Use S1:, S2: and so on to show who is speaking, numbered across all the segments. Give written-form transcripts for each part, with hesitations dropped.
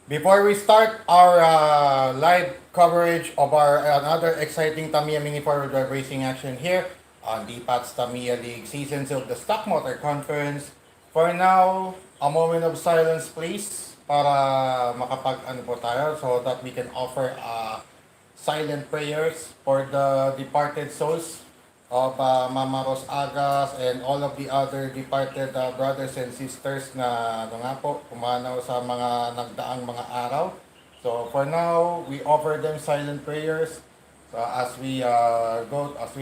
S1: Before we start our live coverage of our another exciting Tamiya Mini Forward Drive Racing action here on the Pats Tamiya League Seasons of the Stock Motor Conference. For now, a moment of silence please para makapag-ano po tayo so that we can offer silent prayers for the departed souls of Mama Ros Agas and all of the other departed brothers and sisters na ano nga po, pumanaw sa mga nagdaang mga araw. So for now, we offer them silent prayers as we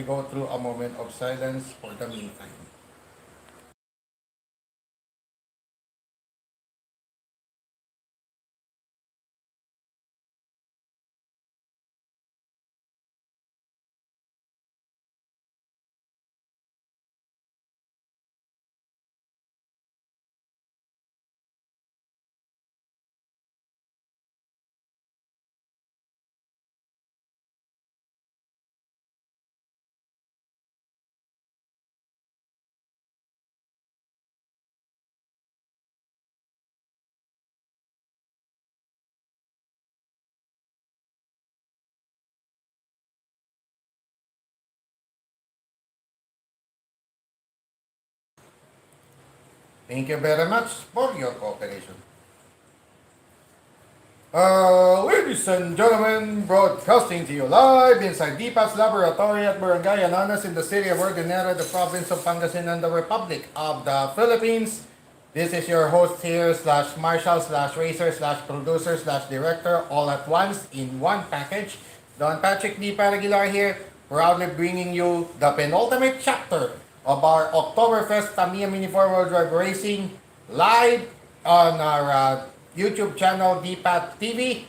S1: go through a moment of silence for the meantime. Thank you very much for your cooperation. Ladies and gentlemen, broadcasting to you live inside DPAS Laboratory at Barangay Ananas in the city of Ordinera, the province of Pangasinan, the Republic of the Philippines. This is your host here, slash marshal, slash racer, slash producer, slash director, all at once in one package. Don Patrick D. Paraguilar here, proudly bringing you the penultimate chapter of our Oktoberfest Tamiya Mini Four-Wheel Drive Racing live on our YouTube channel DPAT TV.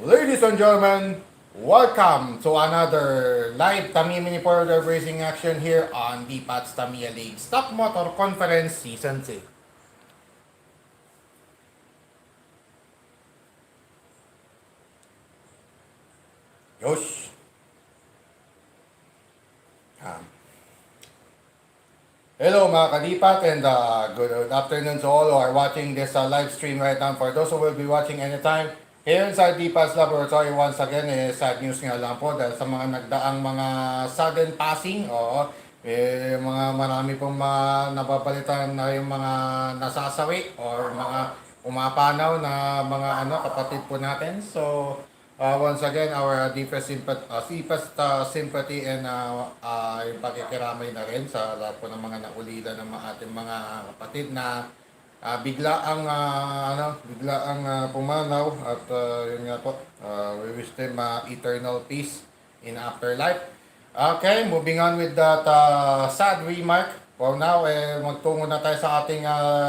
S1: Ladies and gentlemen, welcome to another live Tamiya Mini Four Drive Racing action here on DPAT's Tamiya League Stock Motor Conference Season 2. Yosh. Hello mga kadipat and good afternoon to all who are watching this live stream right now. For those who will be watching anytime, here inside DPAS Laboratory once again sad news nga lang po dahil sa mga nagdaang mga sudden passing o mga marami pong nababalitan na yung mga nasasawi or mga umapanaw na mga kapatid po natin. So once again, our deepest sympathy and yung pakikiramay na rin sa lahat po ng mga naulila ng ating mga kapatid na bigla ang pumanaw at yun nga po, we wish them eternal peace in afterlife. Okay, moving on with that sad remark. For now, magtungo na tayo sa ating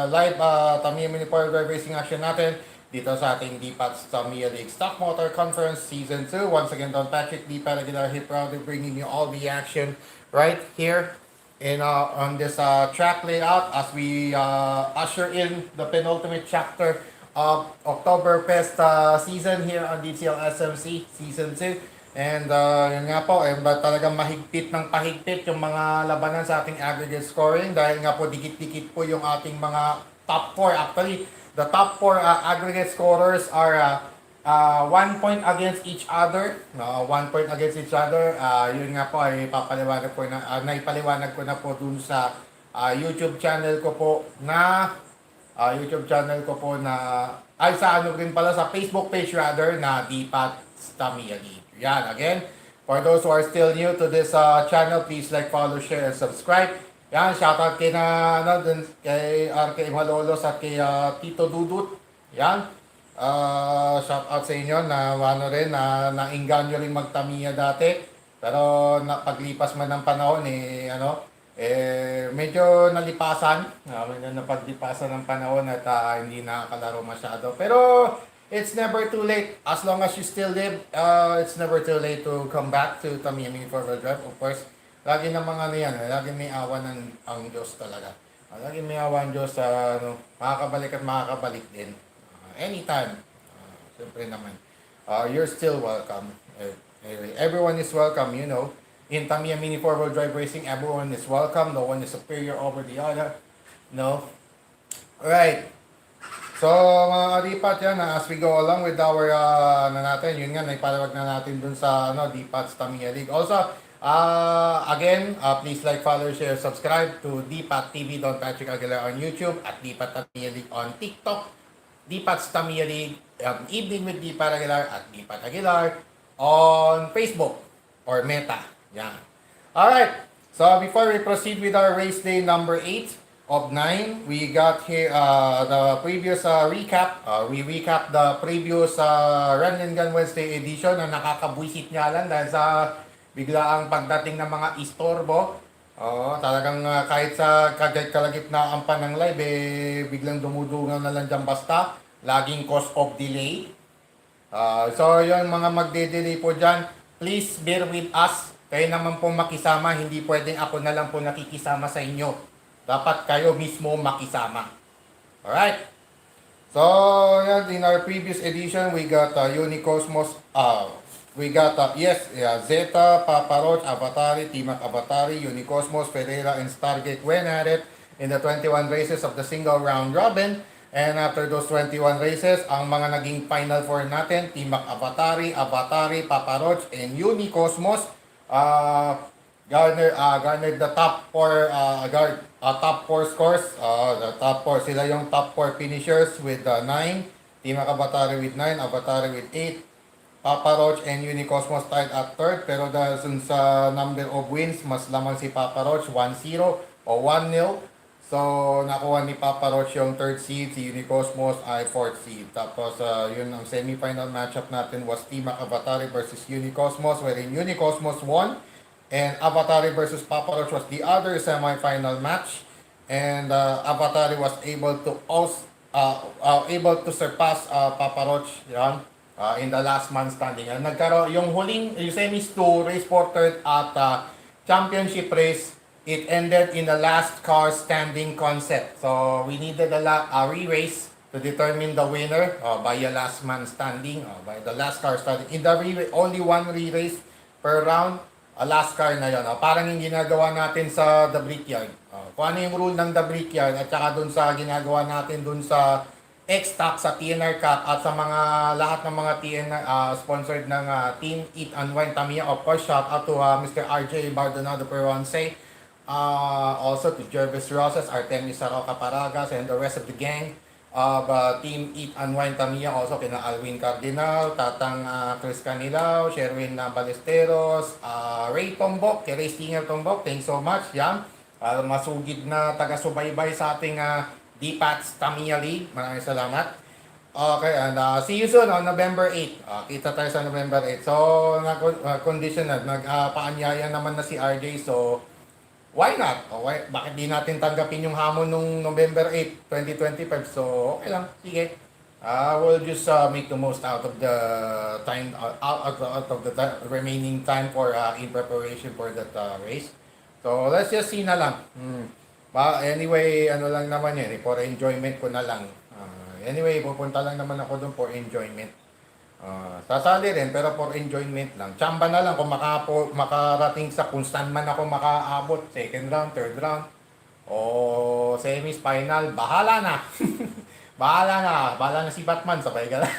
S1: live Tamiya Mini Power Drive Racing action natin dito sa ating DPAT's Tamiya League Stock Motor Conference Season 2. Once again, Don Patrick D. Paraguilar here, proudly bringing you all the action right here in on this track layout as we usher in the penultimate chapter of Oktoberfest season here on DCL SMC Season 2. And yun nga po, talagang mahigpit ng pahigpit yung mga labanan sa ating aggregate scoring dahil nga po dikit-dikit po yung ating mga top 4 actually. The top 4 aggregate scorers are 1 point against each other. 1 point against each other. Yun nga po ay naipaliwanag ko na po dun sa YouTube channel ko po na ay sa rin pala sa Facebook page rather na DPAT Tamiya League. Yan, again, for those who are still new to this channel, please like, follow, share, and subscribe. Yan, shoutout kay kay RK Malolos at kay Tito Dudut. Yan. Shoutout sa inyo na nainggan nyo rin magtamiya dati. Pero paglipas man ng panahon medyo nalipasan. Medyo napaglipasan ng panahon at hindi nakakalaro masyado. Pero it's never too late. As long as you still live, it's never too late to come back to Tamiya Mini Four-Wheel Drive. Of course, lagi ng mga lagi may awa ang Diyos talaga. Lagi may awa ang Diyos sa makakabalik at makakabalik din. Anytime. Siyempre naman. You're still welcome. Anyway, everyone is welcome, you know. In Tamiya Mini Four-Wheel Drive Racing, everyone is welcome. No one is superior over the other. No? Alright. So, mga kadipat yan, as we go along with our, ano natin, yun nga, naipalawag na natin dun sa, Dipat's Tamiya League. Also, again, please like, follow, share, subscribe to Dipat TV, Don Patrick Aguilar on YouTube, at Dipat Tamiya League on TikTok, Dipat's Tamiya League, Evening with Dipat Aguilar, at Dipat Aguilar on Facebook or Meta. Yan. Alright, so before we proceed with our race day number 8 of 9, we got here the previous recap. We recap the previous Run and Gun Wednesday edition na nakakabwisit nga lang dahil sa biglaang pagdating ng mga istorbo. Talagang kahit sa kalagitnaan pa ng live, biglang dumudungan na lang dyan basta. Laging cause of delay. So yung mga magde-delay po dyan, please bear with us. Kayo naman po makisama, hindi pwedeng ako na lang po nakikisama sa inyo. Dapat kayo mismo makisama. Alright? So, yan, in our previous edition, we got Unicosmos, we got, Zeta, Papa Roach, Avatari, Timac Avatari, Unicosmos, Ferreira, and Stargate went at it in the 21 races of the single round robin. And after those 21 races, ang mga naging Final Four natin, Timac Avatari, Papa Roach, and Unicosmos, garnered the top 4 top 4 scores. The top 4 sila yung top 4 finishers with 9. Timac Avatari with 9, Avatari with 8. Papa Roach and Unicosmos tied at third, pero dahil sa number of wins, mas lamang si Papa Roach 1-0 o 1-0. So, nakuha ni Papa Roach yung third seed, si Unicosmos ay fourth seed. Tapos, yun ang semi-final matchup natin was Timac Avatari versus Unicosmos, wherein Unicosmos won. And Avatari versus Papa Roach was the other semi-final match. And Avatari was able to surpass Papa Roach in the last man standing. Nagkaroon yung huling yung semis 2 race for third at championship race. It ended in a last car standing concept. So we needed a re-race to determine the winner by a last man standing, by the last car standing. In the only one re-race per round, a last car na yun. Parang yung ginagawa natin sa The Brickyard. Kung ano yung rule ng The Brickyard at saka dun sa ginagawa natin dun sa X-Tac sa TNR Cup at sa mga lahat ng mga TNR sponsored ng Team Eat and Wine Tamiya. Of course, shout out to Mr. RJ Bardonado Peronce. Also to Jervis Rosas, Artemis Saroca Paragas, and the rest of the gang of Team Eat and Wine Tamiya. Also kina Alwin Cardinal, Tatang Chris Canilao, Sherwin Balesteros, Ray Tombok, kay Ray Stinger Tombok. Thanks so much. Yan. Masugid na taga-subaybay sa ating Dipat's Tamiya League. Maraming salamat. Okay, and see you soon on November 8. Kita tayo sa November 8. So, condition na, nagpaanyaya naman na si RJ. So, why not? Bakit di natin tanggapin yung hamon nung November 8, 2025? So, okay lang. Sige. We'll just make the most out of the time, out of the remaining time for in preparation for that race. So, let's just see na lang. Anyway, ano lang naman yan, for enjoyment ko na lang. Anyway, pupunta lang naman ako doon for enjoyment. Sasali rin, pero for enjoyment lang. Tsamba na lang kung makarating sa kung saan man ako makaabot. Second round, third round, o semis, final, bahala na. Bahala na si Batman, sabay ka na.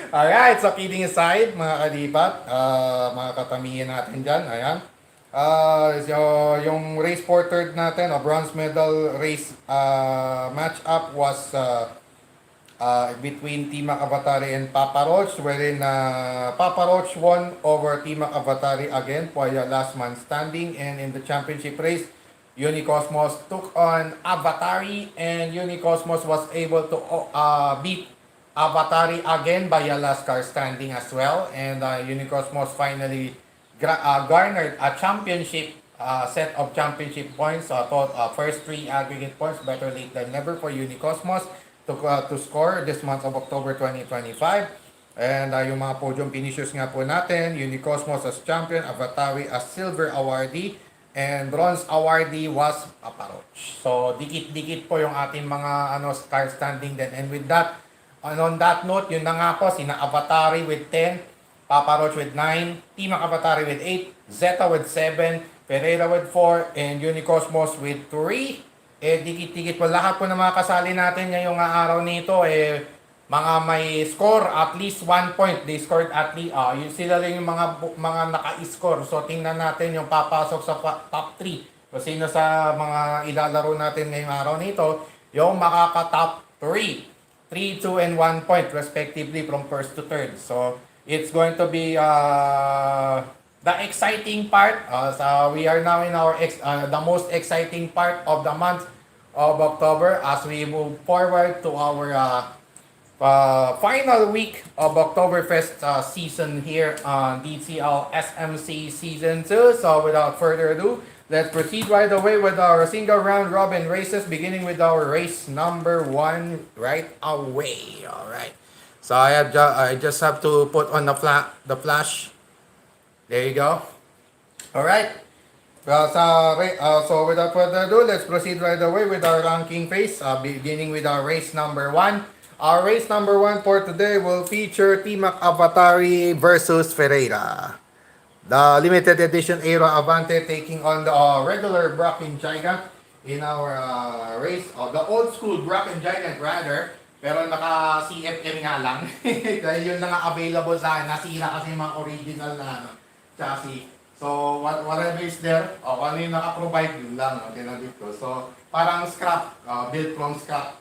S1: Alright, so kidding aside, mga kadipat, mga katamiya natin dyan, ayan. So, yung race for third natin, bronze medal race match-up was between Timac Avatari and Papa Roach, wherein Papa Roach won over Timac Avatari again for the last man standing. And in the championship race, Unicosmos took on Avatari, and Unicosmos was able to beat Avatari again by a last car standing as well. And Unicosmos finally garnered a championship set of championship points. First 3 aggregate points, better late than never for Unicosmos to score this month of October 2025. And yung mga podium finishers nga po natin, Unicosmos as champion, Avatari as silver awardee, and bronze awardee was Papa Roach. So dikit-dikit po yung ating mga car standing din. And with that, on that note, yun na nga po, sina Avatari with 10, Papa Roach with 9, Timac Avatari with 8, Zeta with 7, Ferreira with 4, and Unicosmos with 3. dikit-dikit po. Lahat po ng mga kasali natin ngayong araw nito, mga may score at least 1 point. They scored at least, yun sila lang yung mga naka-score. So, tingnan natin yung papasok sa top 3. Kung sino sa mga ilalaro natin ngayong araw nito, yung makaka-top 3. 3, 2, and 1 point respectively from first to third. So, it's going to be the exciting part. So we are now in our the most exciting part of the month of October as we move forward to our final week of Oktoberfest season here on DCL SMC Season 2. So without further ado, let's proceed right away with our single round robin races, beginning with our race number 1 right away. All right. So I just have to put on the flash. There you go. All right. So without further ado, let's proceed right away with our ranking phase, beginning with our race number 1. Our race number 1 for today will feature Timac Avatari versus Ferreira. The limited edition Aero Avante taking on the regular Bracken Giant in our race, the old school Bracken Giant rather, pero naka CFM nga lang. Dahil yun lang ang available sa akin. Nasira kasi yung mga original na chassis. So whatever is there, ano yung naka-provide, yun lang. Tinagit ko. So parang scrap, built from scrap.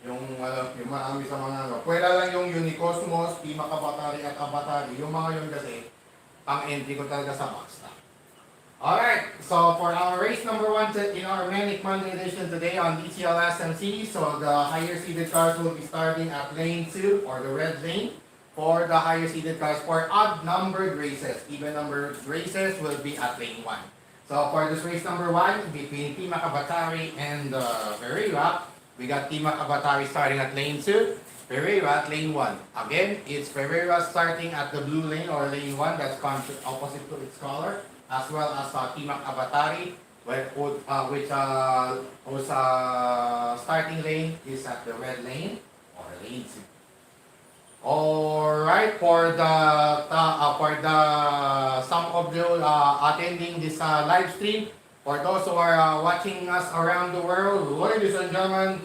S1: Yung marami sa mga pwera lang yung Unicosmos, Timac Avatari at Avatari. Yung mga yun kasi, pang-entry ko talaga sa box na. Alright, so for our race number 1 in our Manic Monday edition today on DCL SMC, so the higher seeded cars will be starting at lane 2 or the red lane for the higher seeded cars. For odd numbered races, even numbered races will be at lane 1. So for this race number 1 between Timac Avatari and Ferreira, we got Timac Avatari starting at lane 2, Ferreira at lane 1. Again, it's Ferreira starting at the blue lane or lane 1, that's opposite to its color, as well as Timac Avatari, which starting lane is at the red lane or lane 2. Alright, for some of you attending this live stream, for those who are watching us around the world, ladies and gentlemen,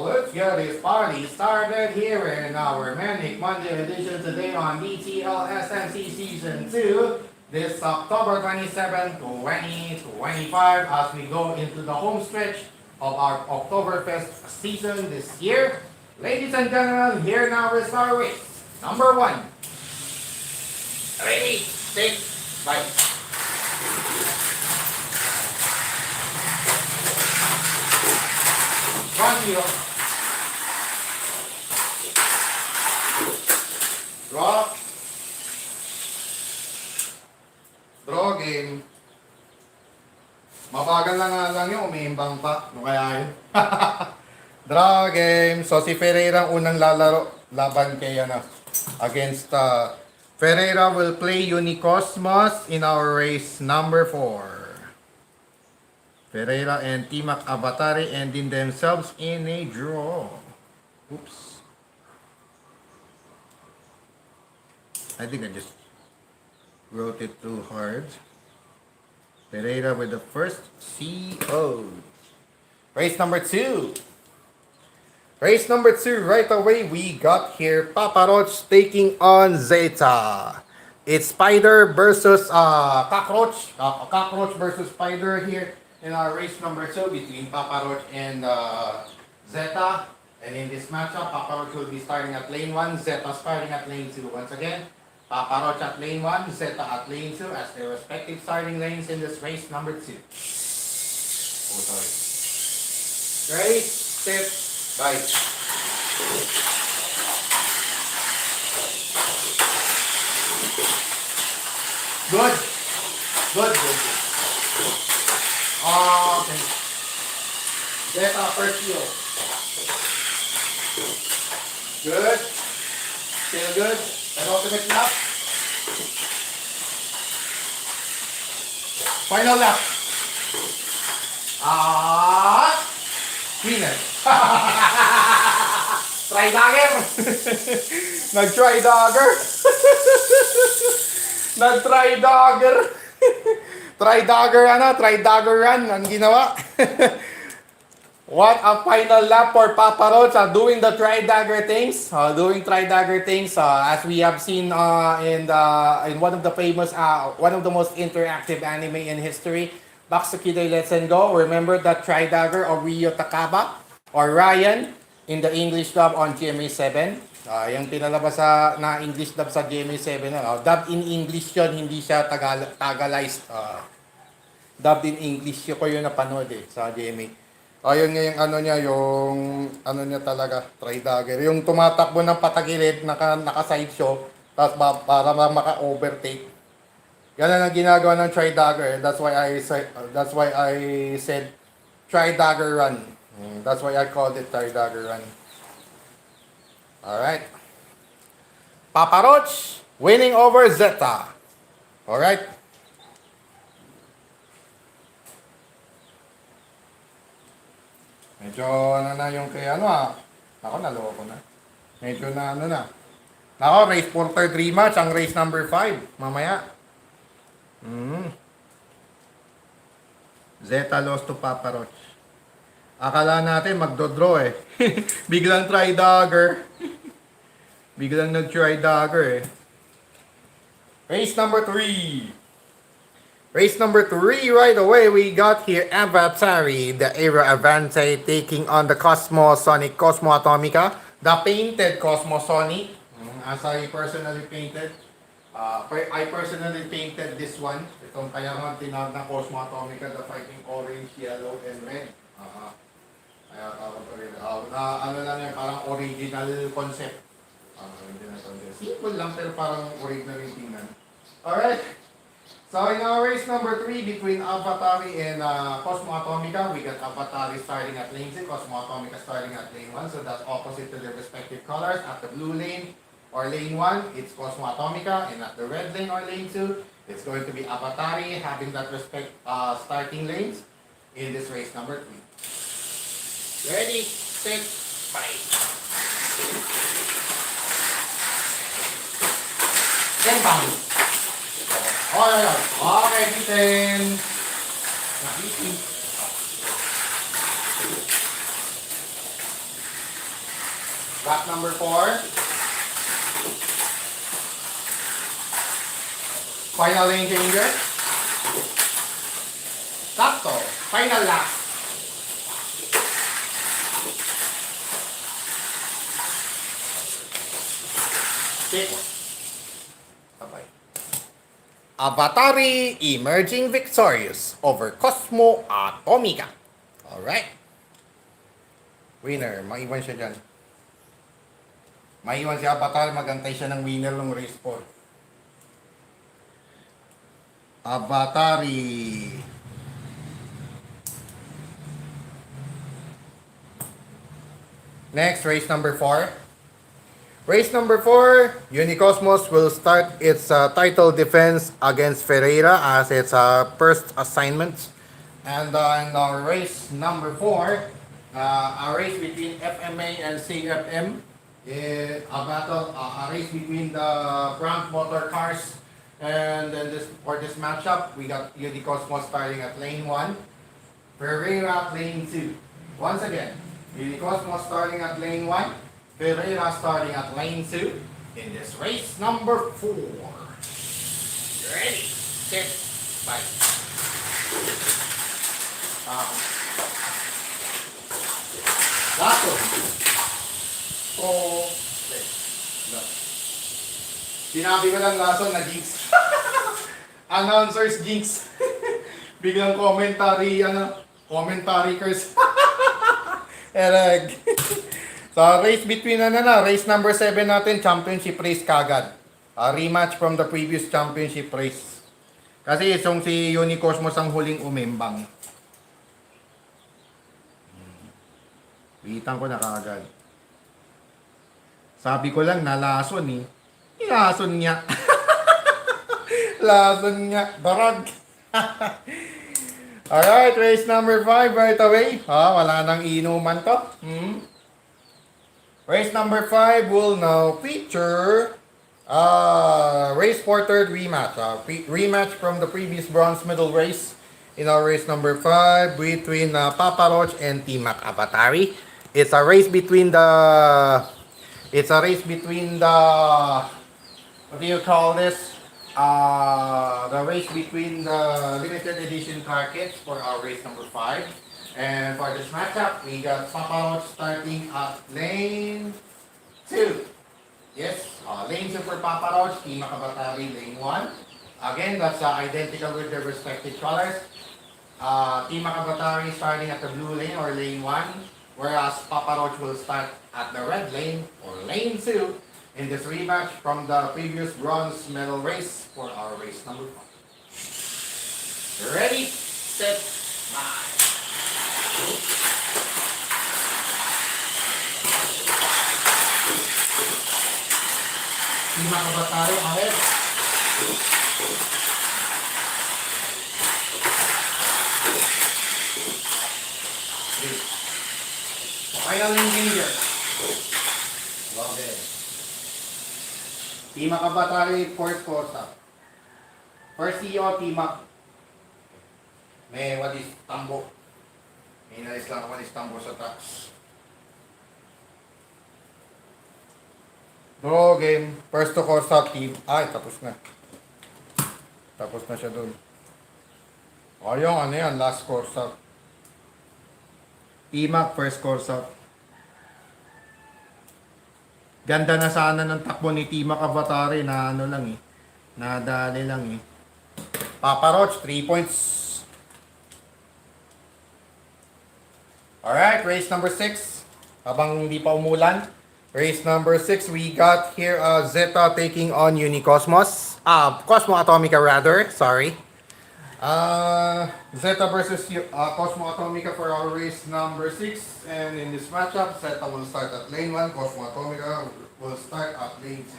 S1: let's get this party started here in our Manic Monday edition today on DTL SMC Season 2. This October 27, 2025, as we go into the home stretch of our Oktoberfest season this year. Ladies and gentlemen, here now is our race. Number 1. Ready, set, fight. Zero. Draw game. Mabagal na nga lang yung umiimbang pa. Ano kaya yun? Draw game. So si Ferreira ang unang lalaro laban kay against Ferreira will play Unicosmos in our race number 4. Ferreira and Timac Avatari ending themselves in a draw. Oops. I think I just wrote it too hard. Ferreira with the first CO. Race number 2. Race number 2, right away we got here Papa Roach taking on Zeta. It's Spider versus Cockroach. Cockroach versus Spider here in our race number 2 between Papa Roach and Zeta. And in this matchup, Papa Roach will be starting at lane 1, Zeta starting at lane 2. Once again, Papa Roach at lane 1, Zeta at lane 2 as their respective starting lanes in this race number 2. Oh, sorry. Race, set, bite. Good. Good, good, good. Okay. Zeta first heel. Good. Still good. An ultimate lap. Final lap. Winner. Try dagger. Nag-try dagger. Nag-try dagger. Try dagger try dagger run ang ginawa. What a final lap for Papa Roach doing the tri-dagger things. Doing tri-dagger things as we have seen in one of the famous, one of the most interactive anime in history, Baksukiday Let's and Go. Remember that tri-dagger of Ryo Takaba or Ryan in the English dub on GMA 7. Yung pinalabas na English dub sa GMA 7. Dubbed in English yun, hindi siya Tagalized. Dubbed in English yun ko yun napanood sa GMA. Ayun nga yung ano niya, yung ano niya talaga, tri-dagger. Yung tumatakbo ng patagilid, naka-side show, tapos para maka-overtake. Ganun ang ginagawa ng tri-dagger. That's why I said tri-dagger run. That's why I called it tri-dagger run. Alright. Papa Roach winning over Zeta. Alright. Medyo ano na yung kay ano Ako, naloko na. Medyo na ano na. Ako, race for third rematch, ang race number 5. Mamaya. Zeta lost to Papa Roach. Akala natin magdodraw Biglang try dagger. Biglang nag-try dagger Race number 3. Race number 3 right away, we got here Avatari, the Era Avante taking on the Cosmosonic Cosmo Atomica, the painted Cosmosonic, as I personally painted. I personally painted this one. Itong kaya nga tinawag na Cosmo Atomica, the fighting orange, yellow, and red. Kaya tawag ko rin. Ano lang yan, parang original concept. Simple lang pero parang original yung tingnan. Alright. So in our race number 3 between Avatari and Cosmo Atomica, we got Avatari starting at lane 6, Cosmo Atomica starting at lane 1. So that's opposite to their respective colors. At the blue lane or lane 1, it's Cosmo Atomica. And at the red lane or lane 2, it's going to be Avatari having that starting lanes in this race number 3. Ready, set, fight. Then bounce. Okay, bitin. Nakitin. Lap number 4. Final lane changer. Sakto. Final lap. Six. Bye-bye. Avatari emerging victorious over Cosmo Atomica. Alright. Winner. Maiwan siya dyan. Maiwan si Avatari. Magantay siya ng winner ng race 4. Avatari. Next, race number 4. Race number 4, Unicosmos will start its title defense against Ferreira as its first assignment. And in our race number 4, a race between FMA and CFM, a race between the Frank Motor Cars. And then for this matchup, we got Unicosmos starting at lane 1, Ferreira at lane 2. Once again, Unicosmos starting at lane 1, Ferreira starting at lane 2 in this race number 4. Ready, set, fight. Lasso. Sinabi ko lang lasso na jinx. Announcers jinx. Biglang commentary curse. Ereg. So, race between race number 7 natin, championship race kagad. Rematch from the previous championship race. Kasi itong si Unicosmos ang huling umembang. Bitan ko na kagad. Sabi ko lang, nalason Ilason niya. Lason niya. Barag. Alright, race number 5 right away. Wala nang inuman to. Race number 5 will now feature race for third rematch. Rematch from the previous bronze medal race. in our race number 5 between Papa Roach and T-Mac Avatari. It's a race between the... It's a race between the... What do you call this? The race between the limited edition car kits for our race number 5. And for this matchup, we got Papa Roach starting at lane 2. Yes, lane 2 for Papa Roach, Team Makabatari, lane 1. Again, that's identical with their respective colors. Team Makabatari starting at the blue lane or lane 1, whereas Papa Roach will start at the red lane or lane 2 in this rematch from the previous bronze medal race for our race number 5. Ready, set, bye. Team Makabatari, ahead. Final engineer. Love it. Team Makabatari, first quarter. First CEO, Team Mak. May walis tambo. May nalis lang walis tambo sa tax. Draw game. First to Corsa team. Ay, tapos na. Tapos na siya dun. O yung ano yan, last Corsa. T-Mac, first Corsa. Ganda na sana ng takbo ni T-Mac Avatari na ano lang eh. Nadali lang eh. Papa Roach, 3 points. Alright, race number 6. Habang hindi pa umulan. Race number 6, we got here Zeta taking on Unicosmos. Cosmo Atomica rather, sorry. Zeta versus Cosmo Atomica for our race number 6. And in this matchup, Zeta will start at lane 1, Cosmo Atomica will start at lane 2.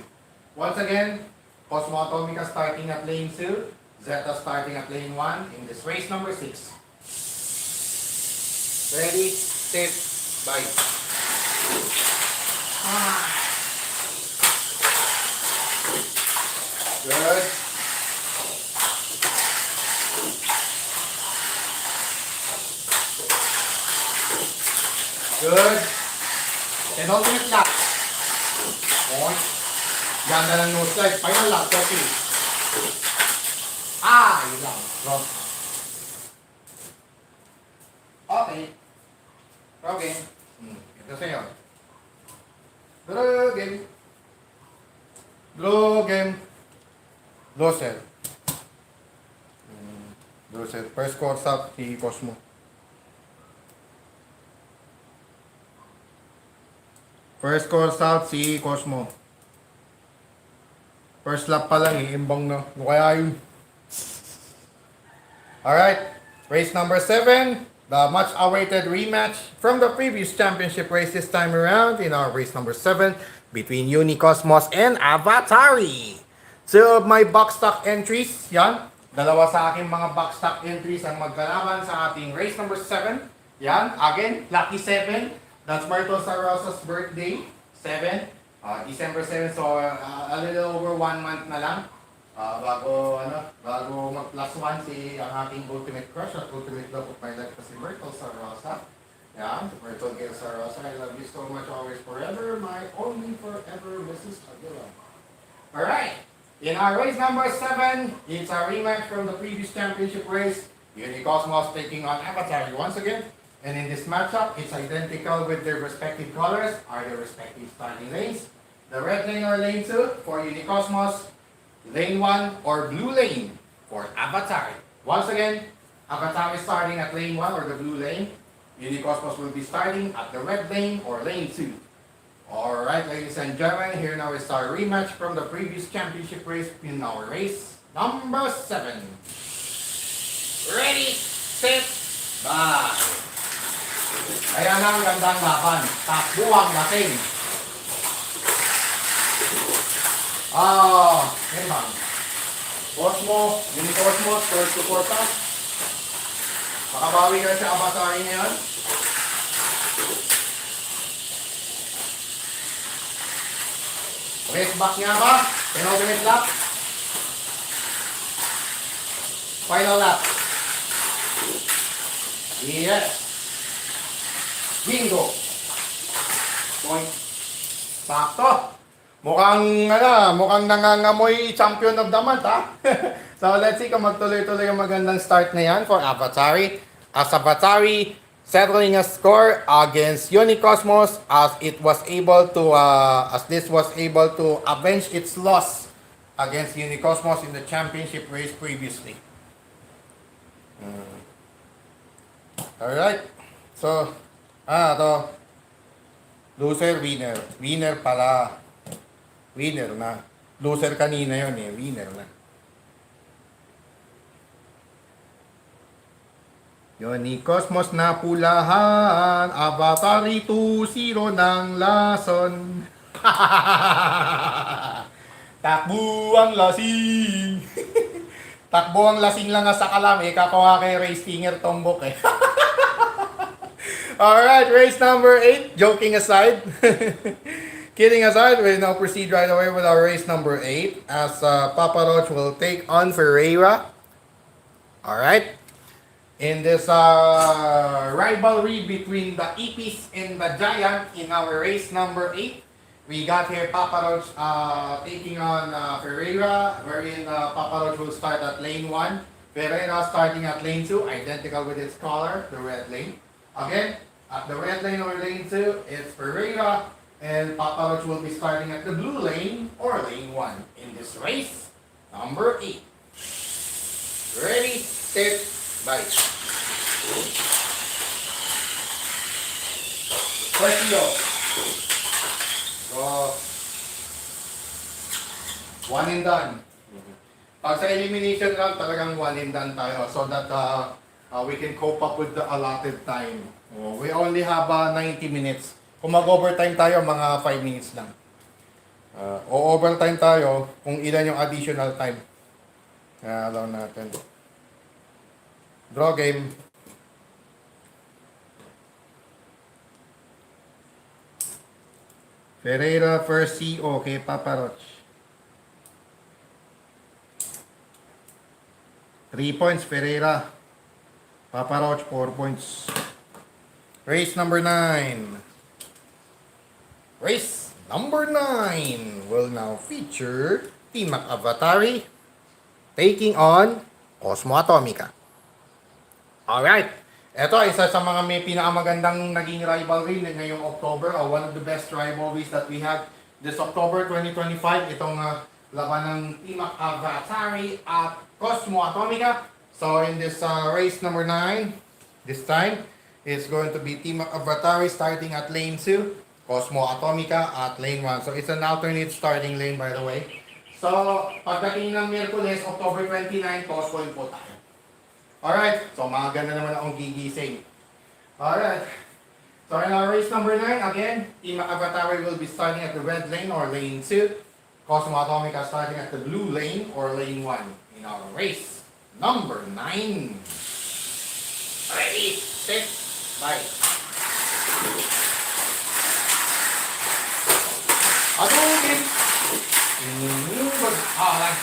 S1: Once again, Cosmo Atomica starting at lane 2, Zeta starting at lane 1 in this race number 6. Ready, set, bye. Good. Good. Penultimate lap. Point. Ganda ng nose slide. Final lap. Okay. Yun lang. Drop. Okay. Okay. Ito sa'yo. Draw game. Draw game. Draw set. Draw set. First score stop si Cosmo. First score stop si Cosmo. First lap pa lang eh. Imbang na. Ano kaya yun? Alright. Race number 7. The much-awaited rematch from the previous championship race this time around in our race number 7 between Unicosmos and Avatari. So of my box stock entries, yan. Dalawa sa aking mga box stock entries ang magkalaban sa ating race number 7. Yan. Again, lucky 7. That's Berto Sarosa's birthday. 7. December 7. So a little over 1 month na lang. Bago mag plus 1 si ang ating ultimate crush at ultimate love of my life si Myrtle Sarosa. Yeah, Myrtle Gail Sarosa, I love you so much always forever, my only forever Mrs. Aguila. Alright, in our race number 7, it's a rematch from the previous championship race. Unicosmos taking on Avatari once again. And in this matchup, it's identical with their respective colors, are their respective starting lanes. The red lane or lane 2 for Unicosmos. Lane 1 or blue lane for Avatari. Once again, Avatari starting at lane 1 or the blue lane. Unicosmos will be starting at the red lane or lane 2. Alright, ladies and gentlemen, here now is our rematch from the previous championship race in our race number 7. Ready, set, bye! Ayan ang gandang laban. Takbuang lasing. Yan bang. Cosmo, Unicosmos, first to quarter. Makabawi ka sa Avatari na yan. Race back niya ba? Penultimate lap. Final lap. Yes. Bingo. Point. Sakto. Mukhang nangangamoy champion of the month, ha? So, let's see kung magtuloy-tuloy yung magandang start na yan for Avatari. As Avatari settling a score against Unicosmos as this was able to avenge its loss against Unicosmos in the championship race previously. Alright. So, to. Loser, winner. Winner pala. Winner na. Loser kanina yun eh. Winner na. Yun ni Cosmos na pulahan. Avatari 2-0 ng lason. Takbo ang lasing. Takbo ang lasing lang nga sa kalam eh. Kako nga kay Ray Stinger Tombok eh. Alright, race number 8. Joking aside. Kidding aside, we now proceed right away with our race number 8 as Papa Roach will take on Ferreira. Alright. In this rivalry between the Ipis and the Giant in our race number 8, we got here Papa Roach taking on Ferreira, wherein Papa Roach will start at lane 1. Ferreira starting at lane 2, identical with its color, the red lane. Again, at the red lane or lane 2, it's Ferreira, and Papa Roach will be starting at the blue lane or lane 1 in this race number 8. Ready, set, bite. First go. So, one and done. Pag sa elimination round, talagang one and done tayo so that we can cope up with the allotted time. We only have 90 minutes. Kung mag-overtime tayo, mga 5 minutes lang. O overtime tayo kung ilan yung additional time. Kaya allow natin. Draw game. Ferreira first CO kay Papa Roach. 3 points Ferreira. Papa Roach 4 points. Race number 9. Race number 9 will now feature Team Avatari taking on Cosmo Atomica. Alright. Ito, isa sa mga may pinakamagandang naging rivalry ngayong October. One of the best rivalries that we have this October 2025. Itong laban ng Team Avatari at Cosmo Atomica. So in this race number 9, this time, it's going to be Team Avatari starting at lane 2. Cosmo Atomica at lane 1. So it's an alternate starting lane by the way. So pagdating ng Miyerkules, October 29, Cosmo po tayo. Alright, so mga ganda naman akong gigising. Alright, so in our race number 9, again, Team Avatari will be starting at the red lane or lane 2. Cosmo Atomica starting at the blue lane or lane 1 in our race number 9. Ready, set, bye. Hadouken! Maghalan.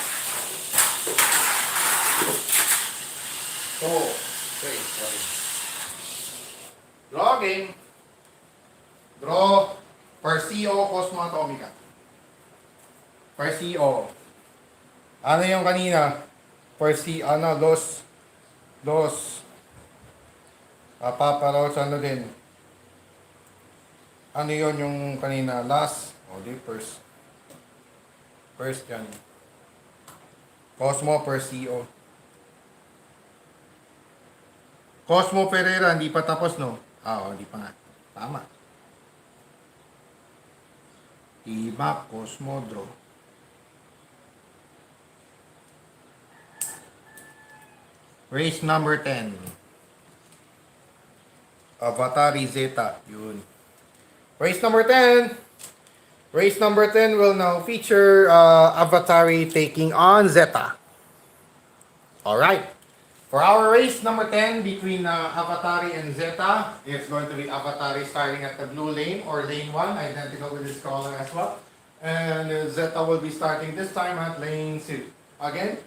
S1: Oh, okay, sorry. Draw game. Draw Perseo Cosmo Atomica. Perseo. Ano yung kanina? Dos. Papa Roach, ano din? Ano yun yung kanina? Last. Di first. First yan. Cosmo Perseo. Cosmo Ferreira, hindi pa tapos, no? Hindi pa nga. Tama. Tiba, Cosmo, draw. Race number 10. Avatari Zeta. Yun. Race number 10. Race number 10 will now feature Avatari taking on Zeta. Alright. For our race number 10 between Avatari and Zeta, it's going to be Avatari starting at the blue lane or lane 1, identical with his color as well. And Zeta will be starting this time at lane 2. Again,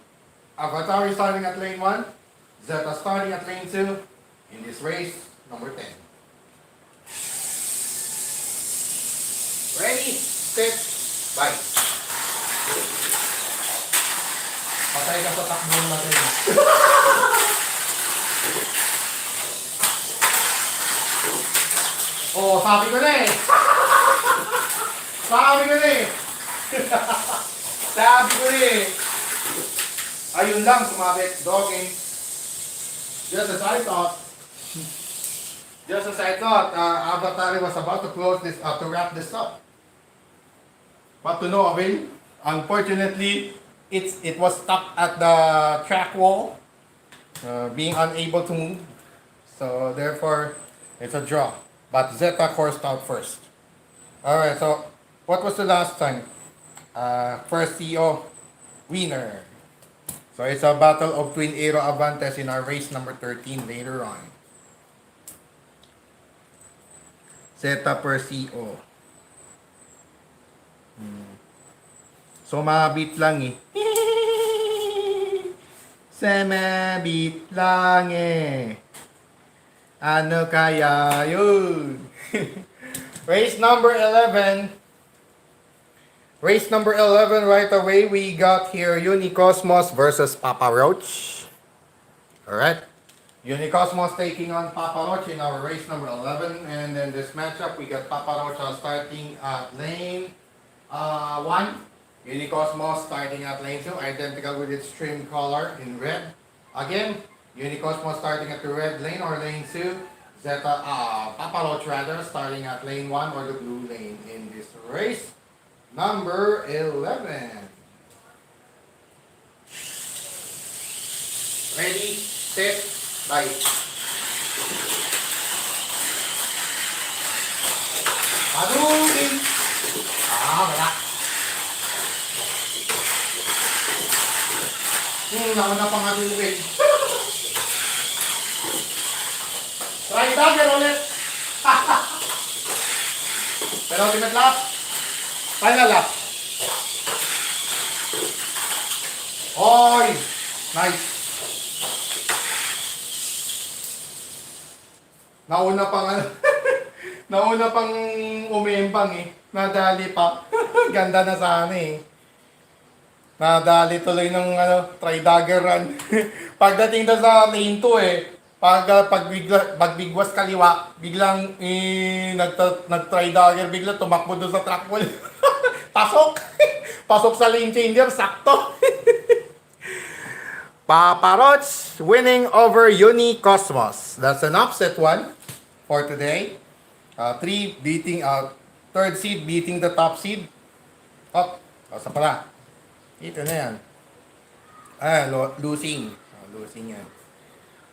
S1: Avatari starting at lane 1, Zeta starting at lane 2. in this race, number 10. Ready, set, bye. Patay ka sa takbong natin. Oh, sabi ko na eh. Sabi ko na eh. Sabi ko na eh. Ayun lang, sumabit. Dogging. Just as I thought. Just as I thought, Avatar was about to close this, to wrap this up. But to no avail. Unfortunately, it was stuck at the track wall, being unable to move. So therefore, it's a draw. But Zeta coursed out first. Alright, so what was the last time? First CO winner. So it's a battle of Twin Aero Avantes in our race number 13 later on. Zeta per CO. So mabit lang eh. Sumabit lang eh. Ano kaya yun? Race number 11. Race number 11, right away, we got here Unicosmos versus Papa Roach. Alright. Unicosmos taking on Papa Roach in our race number 11. And then this matchup, we got Papa Roach starting at lane 1. Unicosmos starting at lane 2, identical with its trim color in red. Again, Unicosmos starting at the red lane or lane 2. Zeta, Papa Roach rather, starting at lane 1 or the blue lane in this race. Number 11. Ready, set, bye. Hadouken! Wala. Nauna pang hadouken. Try dagger ulit. Pero ultimate lap. Final lap. Oy! Nice. Nauna pang nauna pang umembang eh. Nadali pa. Ganda na sana eh. Nadali tuloy ng try-dagger run. Pagdating daw sa lane 2 eh, pagbigwas kaliwa, biglang nag-try-dagger, bigla tumakbo doon sa track wall. Pasok! Pasok sa lane changer, sakto! Papa Roach winning over Unicosmos. That's an upset one for today. 3 beating, third seed beating the top seed. Sa pala. Ito na yan. Losing. Losing yan.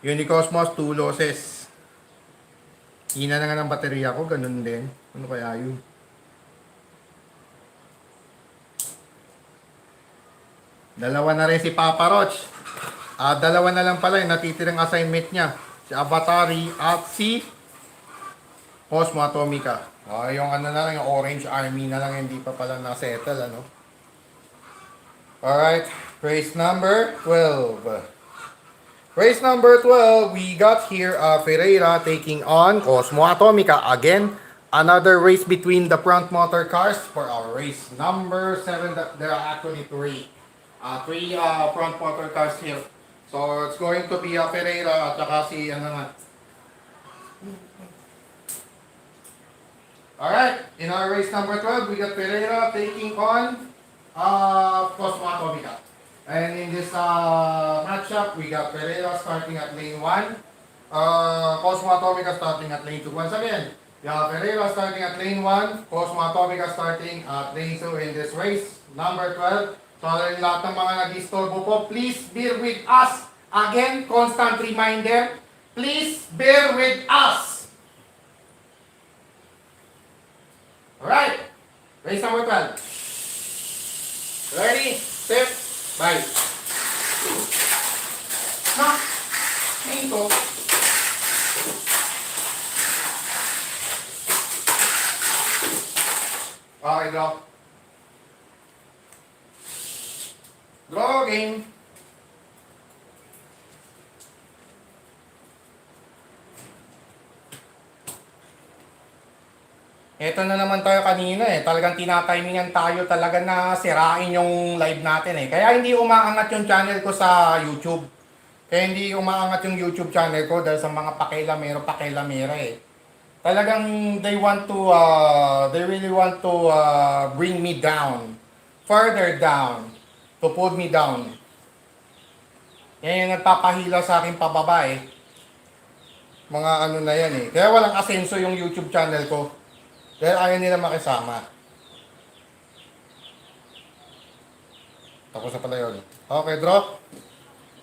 S1: Unicosmos, 2 losses. Hina na nga ng baterya ko, ganun din. Ano kaya yun? Dalawa na rin si Papa Roach. Dalawa na lang pala yung natitirang assignment niya. Si Avatari at si Cosmo Atomica. Yung na lang, yung Orange Army na lang, hindi pa pala na-settle, Alright, race number 12. Race number 12, we got here Ferreira taking on Cosmo Atomica. Again, another race between the front motor cars for our race number 7. There are actually 3 front motor cars here. So it's going to be Ferreira at saka si Alright, in our race number 12, we got Ferreira taking on Cosmo Atomica. And in this matchup, we got Ferreira starting at lane 1. Cosmo Atomica starting at lane 2. Once again, Ferreira starting at lane 1. Cosmo Atomica starting at lane 2 in this race. Number 12. So, lahat ng mga nag-istorbo po, please bear with us. Again, constant reminder, please bear with us. Alright. Race number 12. Ready, set, bye. Ito. Okay, go. Draw game. Eto na naman tayo kanina eh. Talagang tinatimingan tayo talaga na sirain yung live natin eh. Kaya hindi umaangat yung channel ko sa YouTube. Kaya hindi umaangat yung YouTube channel ko dahil sa mga pakilamera eh. Talagang they really want to bring me down. Further down. To put me down. Yan yung nagpapahila sa akin pababa eh. Mga ano na yan eh. Kaya walang asenso yung YouTube channel ko. Dahil ayaw nila makisama. Tapos na pala yun. Okay, drop.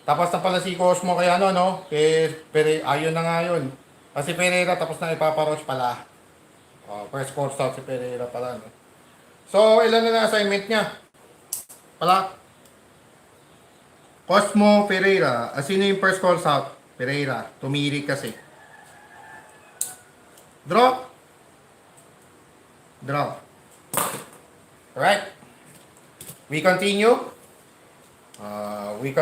S1: Tapos na pala si Cosmo kaya ano, no? Pero ayun na nga yun. Kasi Pereira tapos na ipaparoch pala. First call start si Pereira pala, no? So, ilan na assignment niya? Pala? Cosmo Pereira. Sino yung first call out? Pereira. Tumiri kasi. Drop. Drop. Alright. We continue. We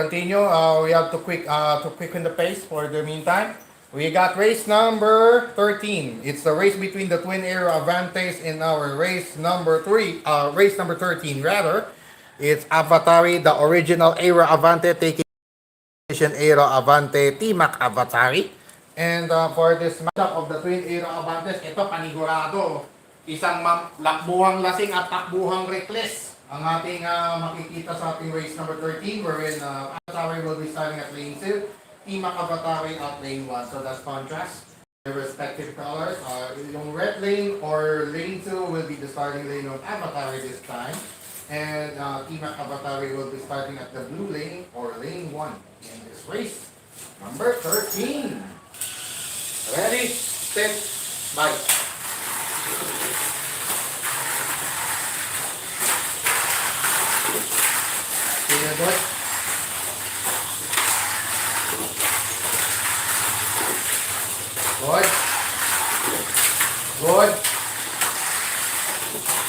S1: have to quicken the pace for the meantime. We got race number 13. It's the race between the twin aero Avantes in our race number 13 rather. It's Avatari, the original Aero Avante taking Aero Avante T-Mac Avatari. And for this matchup of the twin Aero Avantes, ito panigurado. Isang lakbuhang lasing at takbuhang reckless ang ating makikita sa ating race number 13 wherein Avatari will be starting at lane 2, T-Mac Avatari at lane 1. So that's contrast. Their respective colors. Yung red lane or lane 2 will be the starting lane of Avatari this time. And T-Mac Avatari will be starting at the blue lane or lane 1 in this race. Number 13. Ready, set, bye. Sige, boy. Good. Good.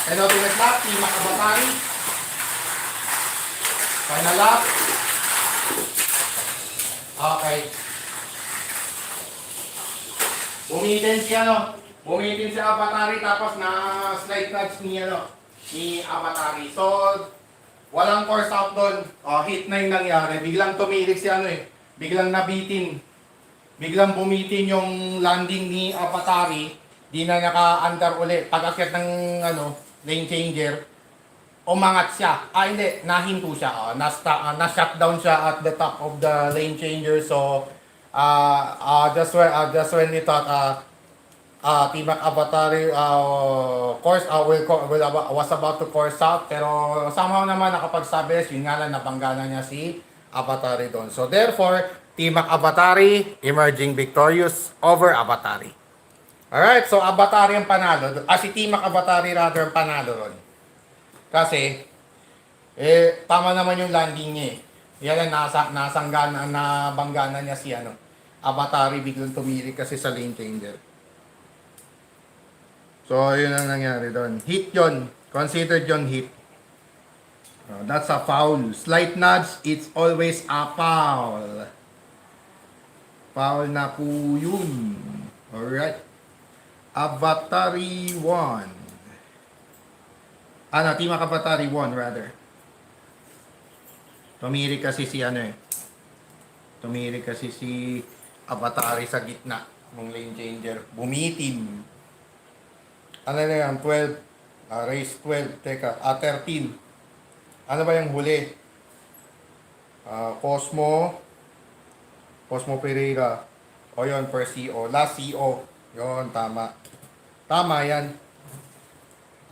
S1: Penultimate lap, T-Mac Avatari. Final lap. Okay. Bumitin si Avatari tapos na slide touch ni Avatari. So, walang course out doon. Hit na yung nangyari. Biglang tumirik si biglang nabitin. Biglang bumitin yung landing ni Avatari. Di na naka-under ulit. Pag-akyat ng lane changer, umangat siya. Hindi, nahinto siya. Na-shutdown siya at the top of the lane changer. So, just when we thought T-Mac Avatari was about to course out, pero somehow naman nakapag-stabilize, yun nga lang nabangga na niya si Avatari doon. So therefore, T-Mac Avatari emerging victorious over Avatari. Alright, so Avatari ang panalo. Si T-Mac Avatari rather ang panalo ron. Kasi, tama naman yung landing niya eh. Yan ang nabangga na niya si Avatari biglang tumiri kasi sa lane changer. So, yun ang nangyari doon. Hit yon. Considered yon hit. That's a foul. Slight nudge, it's always a foul. Foul na po yun. Alright. Avatari 1. T-Mac Avatari 1 rather. Tumiri kasi si Avatari sa gitna ng lane changer. Bumitin. Ano na yan? 12. Race 12. Teka. 13. Ano ba yung huli? Cosmo Pereira. O yun, per CO. Last CO. Yun, tama. Tama yan.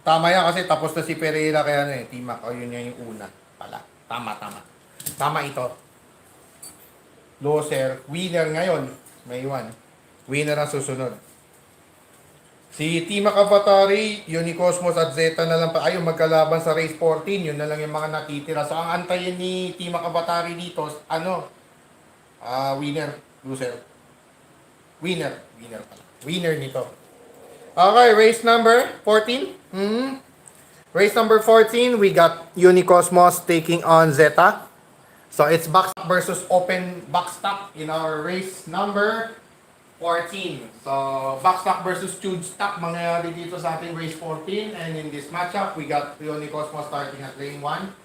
S1: Tama yan kasi tapos na si Pereira kaya T-Mac. O yun yung una pala. Tama. Tama ito. Loser. Winner ngayon. May 1. Winner ang susunod. Si T-Mac Avatari, Unicosmos at Zeta na lang pa. Ayun, magkalaban sa race 14. Yun na lang yung mga nakitira. So, ang antayin ni T-Mac Avatari dito, winner, loser. Winner pala. Winner nito. Okay, race number 14. Race number 14, we got Unicosmos taking on Zeta. So, it's backstop versus open backstop in our race number 14. So, backstock versus tube stock mangyayari dito sa ating race 14. And in this matchup, we got Peony Cosmo starting at lane 1.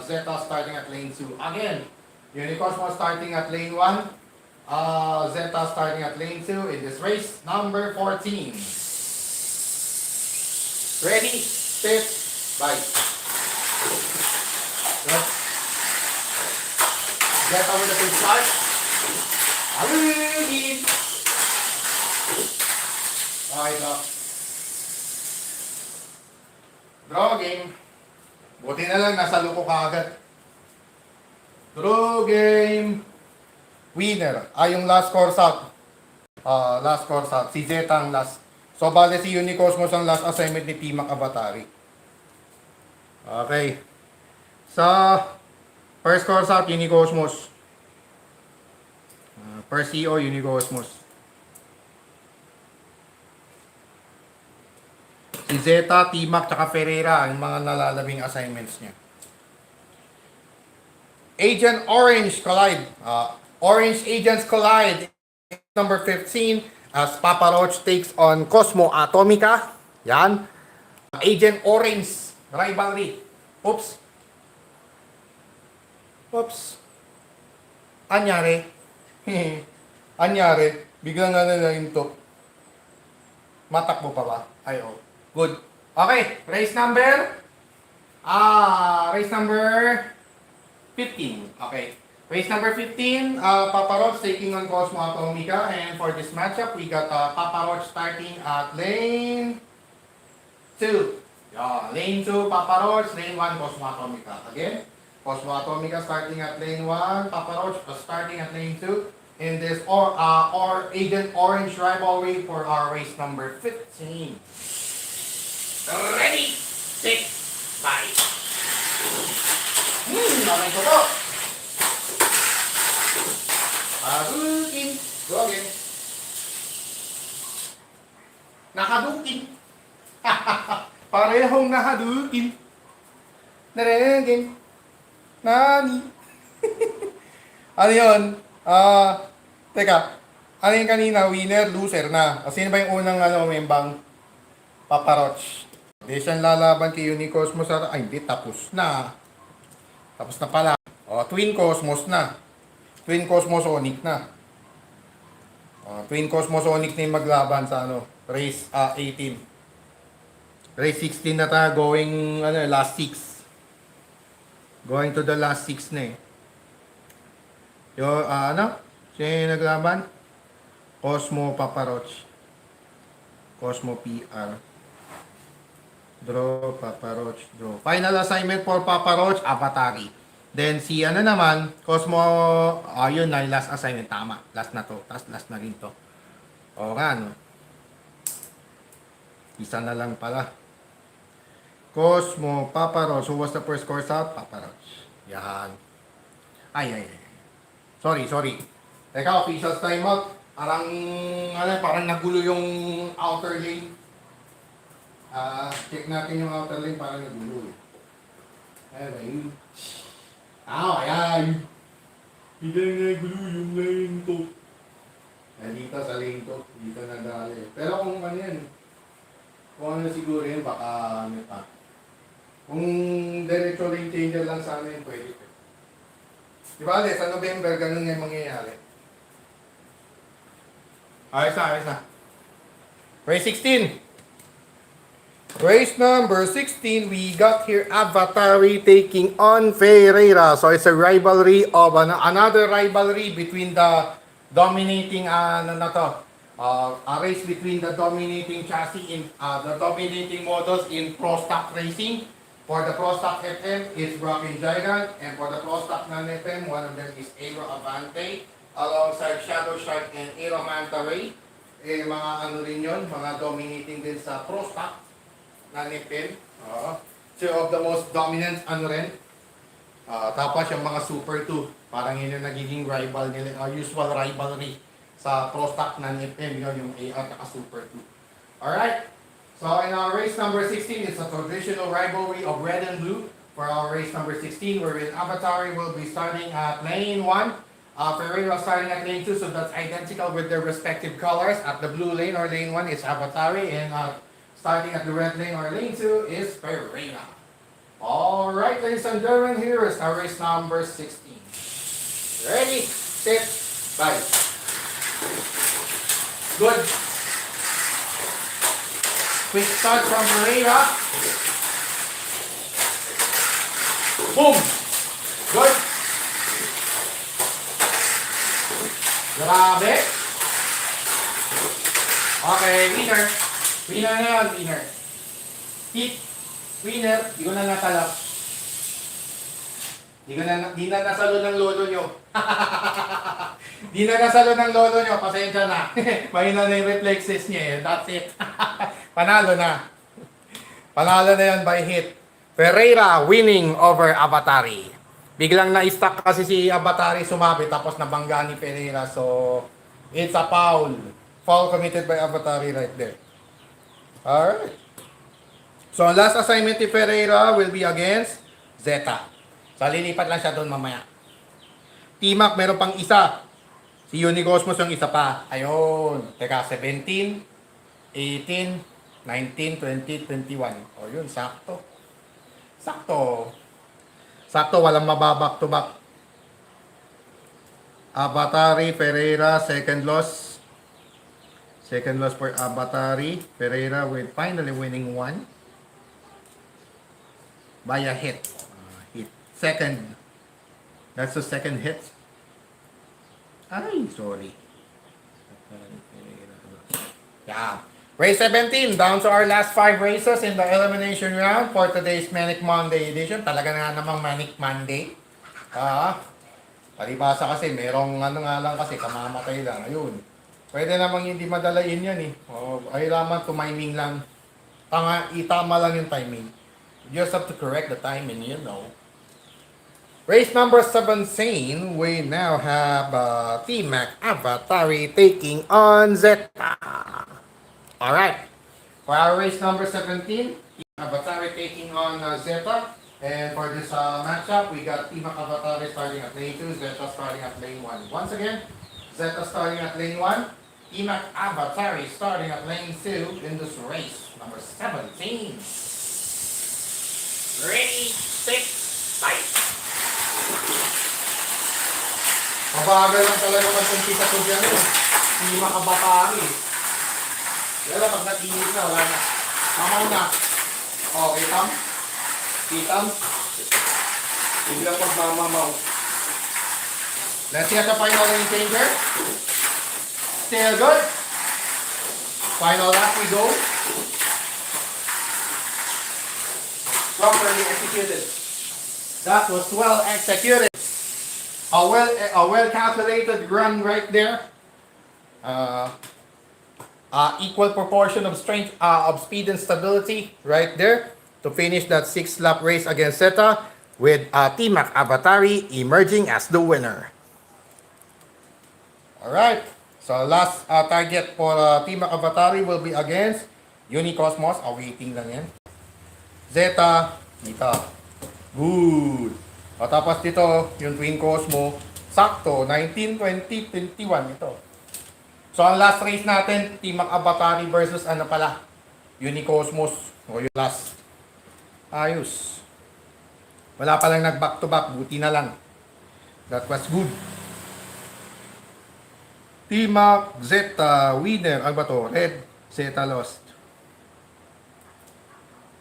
S1: Zeta starting at lane 2. Again, Unicosmo starting at lane 1. Zeta starting at lane 2 in this race number 14. Ready, set, bye. Zeta with the first start. Alugin! Okay, draw game. Buti na lang, nasa luko ka agad. Draw game. Winner. Yung last course out. Last course out. Si Zeta ang last. So, bale si Unicosmos ang last assignment ni Timak Avatari. Okay. Sa first course out, Unicosmos. First CO, Unicosmos. Si Zeta, Timak, tsaka Ferreira ang mga nalalabing assignments niya. Agent Orange collide. Orange Agents collide. Number 15 as Papa Roach takes on Cosmo Atomica. Yan. Agent Orange rivalry. Oops. Oops. Anyari. Anyari. Biglang nga na to. Matakbo pa ba? Ay, oh. Good. Okay. Race number 15. Okay. Race number 15, Papa Roach taking on Cosmo Atomica. And for this matchup, we got Papa Roach starting at lane 2. Yeah, lane 2, Papa Roach. Lane 1, Cosmo Atomica. Again, Cosmo Atomica starting at lane 1. Papa Roach starting at lane 2. In this Agent Orange rivalry for our race number 15. Ready, set, bye. Namay ko to. Hadukin. Gawin. Nakadukin. Parehong nahadukin. Narengin. Nani. Ano yun? Teka. Ano yung kanina? Winner, loser na. Sino ba yung unang membang Papa Roach? Hindi siyang lalaban kay Unicosmos. Ay, hindi. Tapos na. Tapos na pala. Twin Cosmos na. Twin Cosmosonic na. Twin Cosmosonic na yung maglaban sa race 18. Race 16 na tayo, going last 6. Going to the last 6 na eh. Sino yung naglaban? Cosmo Papa Roach. Cosmo PR. Draw, Papa Roach, draw. Final assignment for Papa Roach, Avatari. Then si naman, Cosmo, yun na yung last assignment. Tama, last na to. Tapos last na rin to. O nga, no? Isa na lang pala. Cosmo, Papa Roach. Who was the first course out? Papa Roach. Yan. Ay. Sorry. Teka, official time out. Parang nagulo yung outer lane. Check natin yung outer lane, parang nagulo. Ayun. Ayan. Hindi na nagulo yung lane to. Dito sa lane to. Dito nadali. Pero kung kung siguro yun, baka pa. Kung diretso lane changer lang sana yun, pwede. Diba, sa November, ganun nga yung mangyayari. Ayos na. Race 16. Race number 16, we got here Avatari taking on Ferreira. So it's a rivalry of another rivalry between the dominating a race between the dominating chassis in the dominating models in Pro Stock Racing. For the Pro Stock FM is Broken Gigant, and for the Pro Stock non-FM, one of them is Aero Avante, alongside Shadow Shark and Aero Manta Ray. Mga rin yun, mga dominating din sa Pro Stock non-FM. Two of the most dominant rin. Tapos yung mga Super 2, parang yun yung nagiging rival nila, usual rivalry sa Pro Stock non-FM, yung AR at Super 2. Alright. So in our race number 16, it's a traditional rivalry of red and blue. For our race number 16, wherein Avatari will be starting at lane 1. Ferreira starting at lane 2, so that's identical with their respective colors. At the blue lane or lane 1 is Avatari, and starting at the red lane or lane 2 is Ferreira. Alright, ladies and gentlemen, here is our race number 16. Ready, set, fight. Good. Quick start from Ferreira. Boom! Good. Grabe. Okay, winner. Winner na yun, winner. Hit. Winner. Di ko na natalap. Di na nasalo ng lolo nyo. Di na nasalo ng lolo nyo. Pasensya na. Mahina na yung reflexes niya eh. That's it. Panalo na. Panalo na yan by hit. Ferreira winning over Avatari. Biglang na-stuck kasi si Avatari sumabi tapos nabangga ni Ferreira. So, it's a foul. Foul committed by Avatari right there. Alright. So, last assignment ni Ferreira will be against Zeta. So, lilipat lang siya doon mamaya. T-Mac, meron pang isa. Si Unicosmos yung isa pa. Ayun. Teka, 17, 18, 19, 20, 21. O yun, sakto. Sakto. Sakto, walang mababak to back. Avatari, Ferreira, second loss. Second loss for Avatari. Ferreira with finally winning one. By a hit. Hit. Second. That's the second hit. Ay, sorry. Yeah. Race 17, down to our last 5 races in the elimination round for today's Manic Monday edition. Talaga na namang Manic Monday. Palibasa kasi, merong ano nga lang kasi, kamamatay lang. Ayun. Pwede namang hindi madalain yan eh. Ay lamang tumiming lang. Itama lang yung timing. You just have to correct the timing, you know. Race number 17, we now have T-Mac Avatari taking on Zeta. Alright, for our race number 17, T-Mac Avatari taking on Zeta. And for this matchup, we got T-Mac Avatari starting at lane 2, Zeta starting at lane 1. Once again, Zeta starting at lane 1, T-Mac Avatari starting at lane 2 in this race number 17. Ready, set, fight! Mabagal lang talaga mag-compete ako dyan eh. Hindi makabatari. Pero pag natinit na, wala na. Mamaw na. Okay, Tam? Kitam? Biglang magmamamaw. Let's get the final lane changer. Still good. Final lap we go. Properly executed. That was well executed. A well calculated run right there. Equal proportion of strength, of speed and stability right there to finish that 6-lap race against Zeta with T-Mac Avatari emerging as the winner. Alright, so last target for T-Mac Avatari will be against Unicosmos. Awaiting lang yan. Zeta, dito. Good. O tapos dito, yung Twin Cosmo, sakto, 19, 20, 21 ito. So ang last race natin, T-Mac Avatari versus ano pala, Unicosmos. O yung last. Ayos. Wala pa lang nag back to back, buti na lang. That was good. T-Mac, Zeta, winner. Ano ba to? Red, Zeta lost.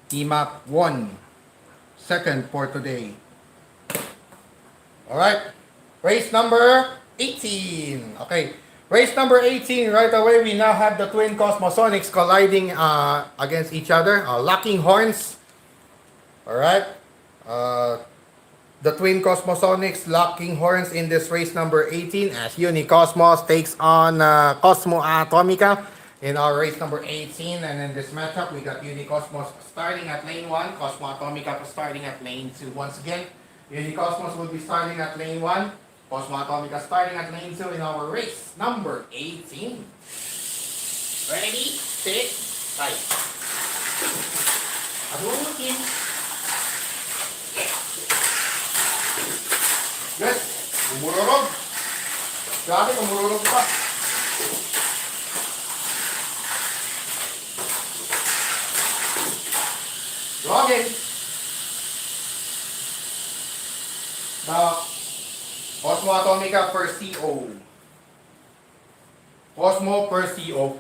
S1: T-Mac won. Second for today. Alright. Race number 18. Okay. Race number 18. Right away, we now have the twin Cosmosonics colliding against each other. Locking horns. Alright. The twin Cosmosonics locking horns in this race number 18 as Unicosmos takes on Cosmo Atomica in our race number 18. And in this matchup, we got Unicosmos starting at lane 1, Cosmo Atomica starting at lane 2. Once again, Unicosmos will be starting at lane 1, Cosmo Atomica starting at lane 2 in our race number 18. Ready, set, fight. Adukin. Good. Umurorog. Dati kumururog pa. Login. The Osmo Atomica per CO. Osmo per CO.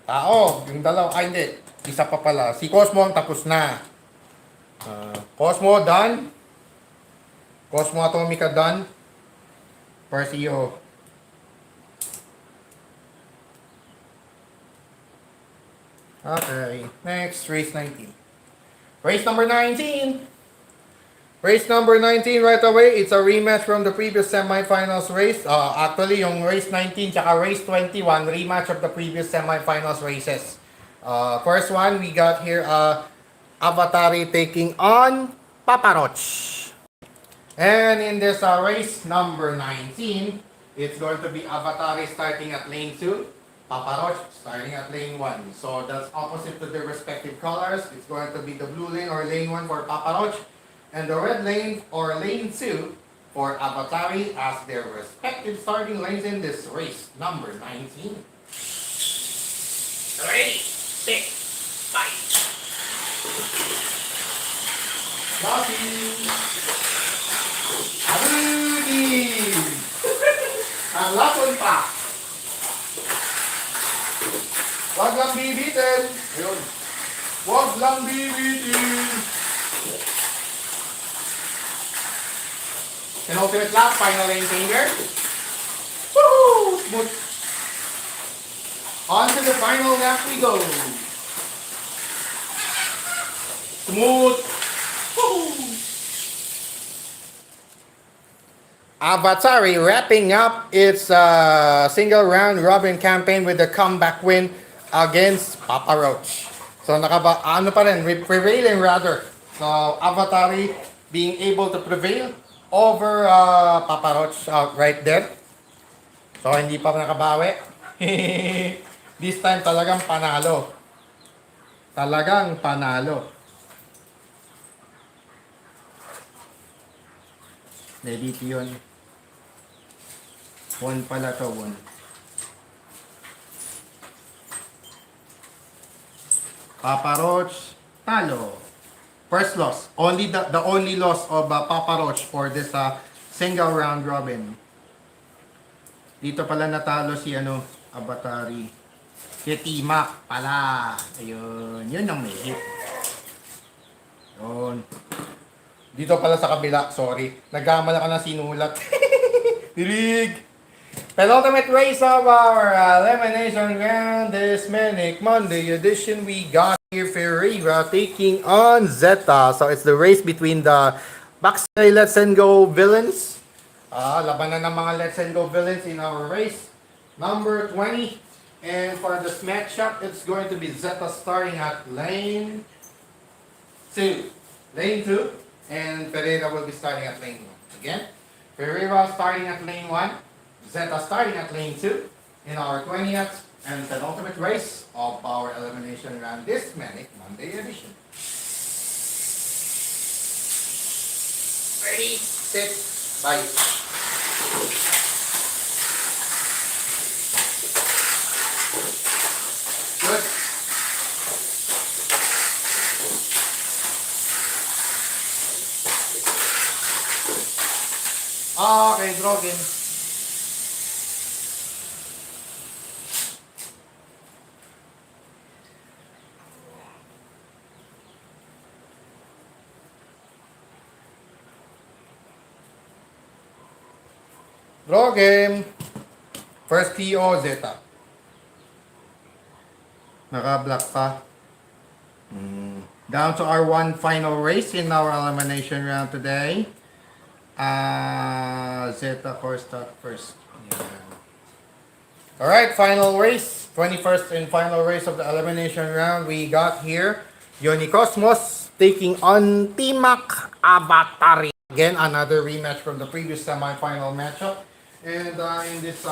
S1: Tao, yung dalawa. Ay, hindi. Isa pa pala. Si Cosmo ang tapos na. Cosmo done. Cosmo Atomica done. Per CO. Okay. Next, race 19. Race number 19. Race number 19 right away. It's a rematch from the previous semifinals race. Actually, yung race 19 tsaka race 21, rematch of the previous semifinals races. First one, we got here Avatari taking on Paparoch. And in this race number 19, it's going to be Avatari starting at lane 2, Paparoch starting at lane 1. So that's opposite to their respective colors. It's going to be the blue lane or lane 1 for Paparoch, and the red lane or lane 2 for Avatari as their respective starting lanes in this race number 19. Ready, set, fight. Lucky! Abudi! Ang lakon pa! Wag lang bibitin! Ayun. Wag lang bibitin! Penultimate lap, final lane changer. Woohoo! Smooth. On to the final lap we go. Smooth. Woohoo! Avatari wrapping up its single round robin campaign with a comeback win against Paparoch. So ano pa rin, prevailing rather. So Avatari being able to prevail over Paparoch right there. So hindi pa nakabawi. This time talagang panalo. Talagang panalo. Dito yun. One pala to, one. Paparoch, talo. First loss. Only the only loss of Paparoch for this single round robin. Dito pala natalo si Avatari. Si T-Mac pala. Ayun. Yun ang may hit. Yun. Dito pala sa kabila. Sorry. Nagkamala ka na sinulat. Dilig! Penultimate race of our elimination round this Manic Monday edition. We got here Ferreira taking on Zeta. So it's the race between the Backside Let's and Go villains. Labanan ng mga Let's and Go villains in our race. Number 20. And for this matchup, it's going to be Zeta starting at lane 2. Lane 2. And Ferreira will be starting at lane 1. Again, Ferreira starting at lane 1. Zeta starting at lane 2 in our 20th and penultimate race of our elimination round this Manic Monday edition. Ready, set, bye. Good. Okay, Drogen. Draw game. First TO, Zeta. Naka-block pa. Down to our one final race in our elimination round today. Zeta course start first. Yeah. Alright, final race. 21st and final race of the elimination round. We got here Yoni Cosmos taking on T-Mac Avatari. Again, another rematch from the previous semi-final matchup. And in this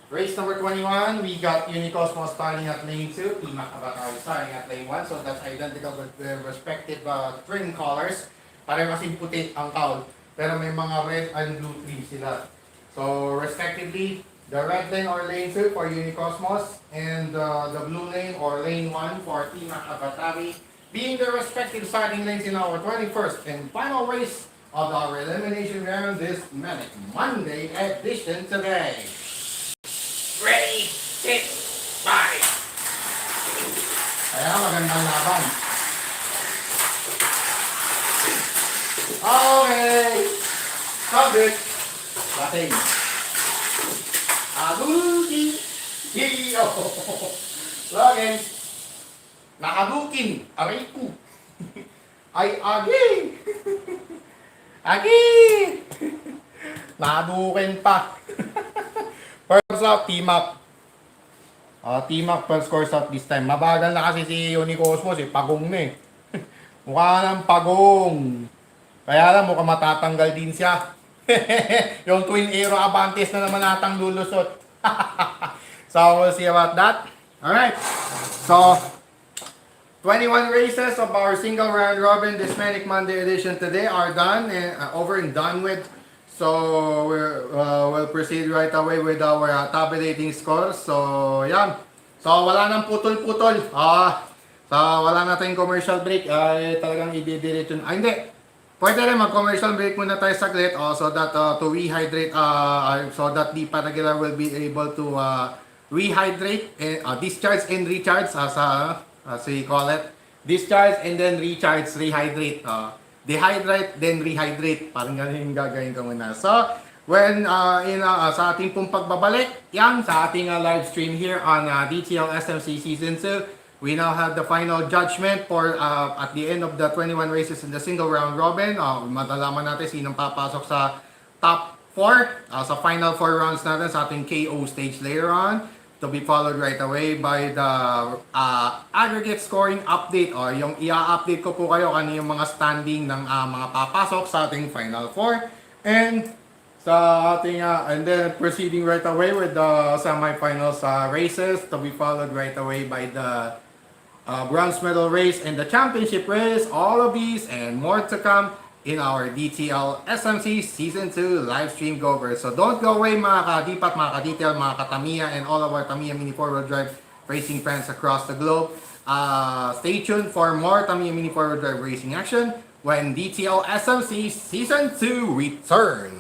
S1: race number 21, we got Unicosmos starting at lane 2, T-Mac Avatari starting at lane 1. So that's identical with their respective trim colors. Pareho kasing puti ang cowl. Pero may mga red and blue trim sila. So respectively, the red lane or lane 2 for Unicosmos and the blue lane or lane 1 for Team Akabatari being the respective starting lanes in our 21st and final race of our elimination round this Manic Monday edition today. Ready, set, five. Kaya magandang laban. Okay. Subject. Bating. Abuki. Hiyo. Login. Nakabukin. Aray ko. Ay, agi. Agi. Nakabukin pa. First out, team up. Team up first course out this time. Mabagal na kasi si Unicosmos eh. Pagong na eh. Mukha ng pagong. Kaya lang mukhang matatanggal din siya. Yung twin aero Avantis na naman natang lulusot. So we'll see about that. Alright. So 21 races of our single round robin this Manic Monday edition today are done and over and done with. So we'll proceed right away with our tabulating scores. So yan. So wala nang putol-putol. So wala nating commercial break. Talagang i-delete yun. Hindi. Pwede rin mag-commercial break muna tayo saglit so that to rehydrate, so that the Panagilar will be able to rehydrate, discharge and recharge as we call it. Discharge and then recharge, rehydrate. Dehydrate, then rehydrate. Parang ganun yung gagawin ko muna. So, when sa ating pong pagbabalik, yan, sa ating live stream here on DTL SMC Season 2, we now have the final judgment for at the end of the 21 races in the single round robin. Matalaman natin sinong papasok sa top 4 sa final 4 rounds natin sa ating KO stage later on. To be followed right away by the aggregate scoring update o yung i-update ko po kayo ano yung mga standing ng mga papasok sa ating final 4 and sa ating and then proceeding right away with the semifinals races to be followed right away by the bronze medal race and the championship race. All of these and more to come in our DTL SMC Season 2 live stream gover. So don't go away mga kadipat, mga kadetail, mga katamiya, and all of our Tamiya Mini 4-wheel drive racing fans across the globe. Stay tuned for more Tamiya Mini 4-wheel drive racing action when DTL SMC Season 2 returns.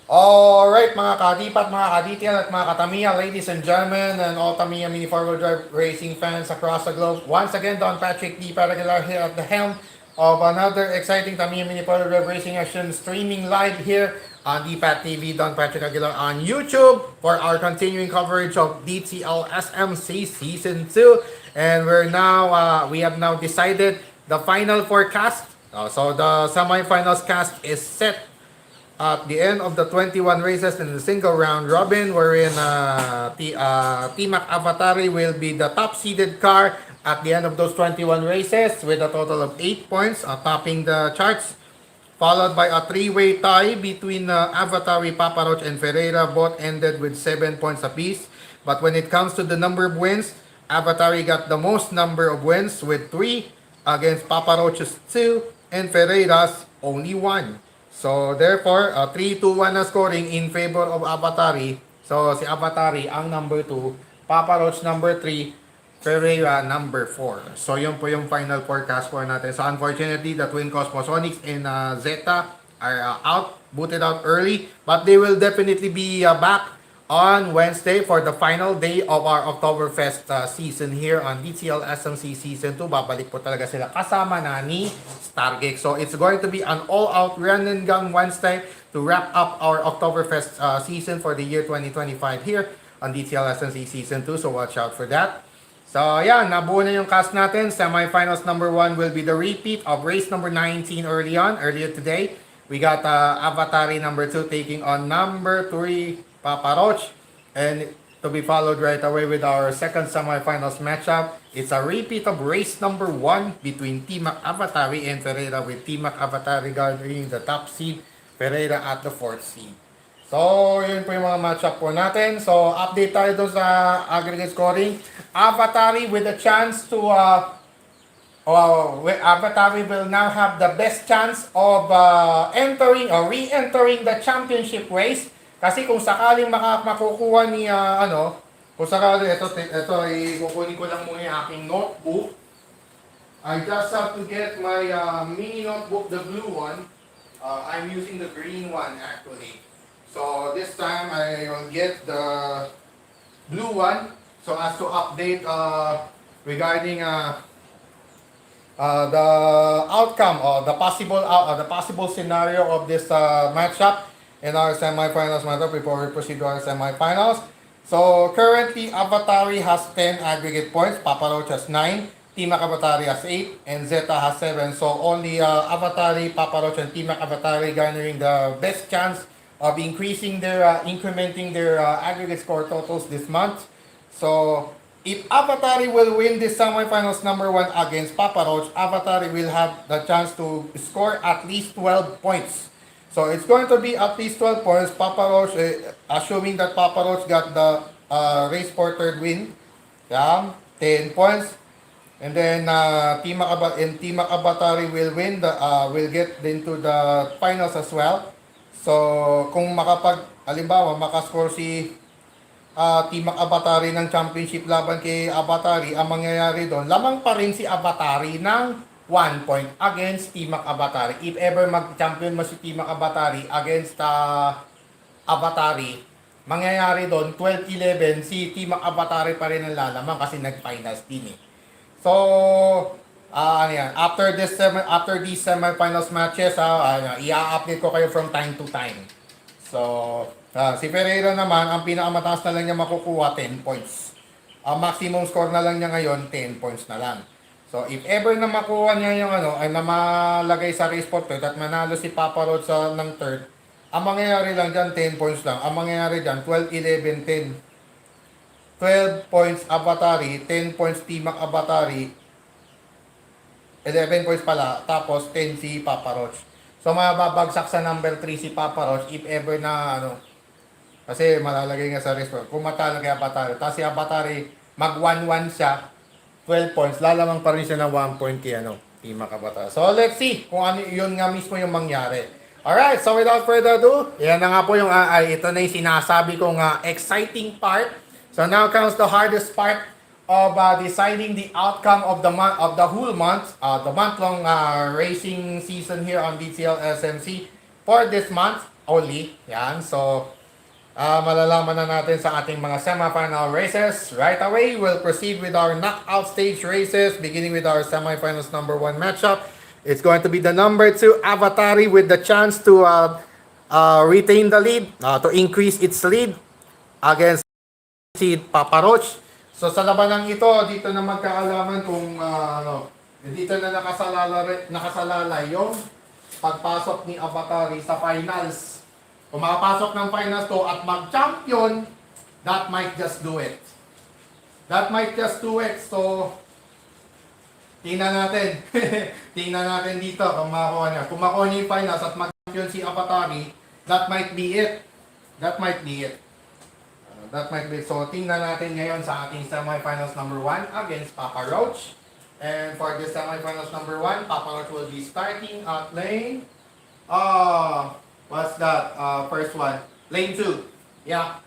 S1: Alright mga kadipat, mga kadetail at mga katamiya, ladies and gentlemen, and all Tamiya Mini 4-wheel drive racing fans across the globe. Once again, Don Patrick D. Paragular here at the helm of another exciting Tamiya Mini 4-wheel drive racing action streaming live here on DPAT TV, Don Patrick Aguilar on YouTube for our continuing coverage of DTL SMC Season 2. And we have now decided the final forecast. So the semifinals cast is set at the end of the 21 races in the single round robin, wherein T-Mac Avatari will be the top seeded car at the end of those 21 races with a total of 8 points, topping the charts, followed by a three-way tie between Avatari, Paparoch, and Ferreira. Both ended with 7 points apiece. But when it comes to the number of wins, Avatari got the most number of wins with 3 against Paparoch's 2 and Ferreira's only 1. So therefore, 3-2-1 na scoring in favor of Avatari. So si Avatari ang number 2, Papa Roach number 3, Ferreira number 4. So yun po yung final forecast for natin. So unfortunately, the Twin Cosmosonics and Zeta are booted out early. But they will definitely be back on Wednesday for the final day of our Oktoberfest season here on DTL SMC Season 2. Babalik po talaga sila kasama na ni Stargeek. So it's going to be an all-out run and gun Wednesday to wrap up our Oktoberfest season for the year 2025 here on DTL SMC Season 2. So watch out for that. So yeah, nabuo na yung cast natin. Semifinals number 1 will be the repeat of race number 19 earlier today. We got Avatari number 2 taking on number 3 Papa Roach, and to be followed right away with our second semifinals matchup. It's a repeat of race number 1 between T-Mac Avatari and Ferreira, with T-Mac Avatari guarding the top seed, Ferreira at the 4th seed. So, yun po yung mga matchup po natin. So, update tayo doon sa aggregate scoring. Avatari with a chance to Avatari will now have the best chance of entering or re-entering the championship race. Kasi kung sakaling makukuha ni kung sakaling ito kukunin ko lang muna yung aking notebook. I just have to get my mini notebook, the blue one. I'm using the green one actually. So this time I will get the blue one so as to update regarding the outcome or the possible scenario of this matchup in our semifinals matchup before we proceed to our semifinals. So currently Avatari has 10 aggregate points, Papa Roach has 9, T-Mac Avatari has 8, and Zeta has 7. So only Avatari, Papa Roach, and T-Mac Avatari garnering the best chance of increasing incrementing their aggregate score totals this month. So if Avatari will win this semifinals number 1 against Papa Roach, Avatari will have the chance to score at least 12 points. So it's going to be at least 12 points. Papa Roach, assuming that Papa Roach got the race for third win, 10 points. And then T-Mac Avatari will win will get into the finals as well. So kung halimbawa makascore si T-Mac Avatari ng championship laban kay Avatari, ang mangyayari doon, lamang pa rin si Avatari ng 1 point against T-Mac Avatari. If ever mag-champion mo si T-Mac Avatari against Avatari, mangyayari doon 12-11, si T-Mac Avatari pa rin ang lalamang kasi nag-finals din eh. So, after these semifinals matches, i-update ko kayo from time to time. So, si Ferreira naman, ang pinakamataas na lang niya makukuha, 10 points. Ang maximum score na lang niya ngayon, 10 points na lang. So, if ever na makuha niya yung ay na malagay sa race for third at manalo si Papa Roach ng third, ang mangyayari lang dyan, 10 points lang. Ang mangyayari dyan, 12, 11, 10. 12 points Avatari, 10 points T-Mac Avatari, 11 points pala, tapos 10 si Papa Roach. So, mababagsak sa number 3 si Papa Roach if ever na kasi malalagay nga sa race for kung matalo kay Avatari. Tapos si Avatari, mag 1-1 siya, 12 points, lalamang pa rin siya ng 1 point kay T-Mac Avatari. So, let's see kung ano yun nga mismo yung mangyari. Alright, so without further ado, yan na nga po yung, ito na yung sinasabi kong exciting part. So now comes the hardest part of deciding the outcome of the whole month, the month-long racing season here on DTL SMC for this month. only. Yan. So, malalaman na natin sa ating mga semifinal races. Right away, we'll proceed with our knockout stage races, beginning with our semifinals number 1 matchup. It's going to be the number 2 Avatari with the chance to retain the lead, to increase its lead against si Papa Roach. So sa labanang ito, dito na magkaalaman kung dito na nakasalala yung pagpasok ni Avatari sa finals. Kung makapasok ng finals to at mag-champion, that might just do it. That might just do it. So, tingnan natin. Tingnan natin dito kung makakuha niya. Kung makuha niya yung finals at mag-champion si Avatari, that might be it. That might be it. That might be. So, tingnan natin ngayon sa ating semifinals number 1 against Papa Roach. And for this semifinals number 1, Papa Roach will be starting at lane. What's that? First one. Lane 2. Yeah.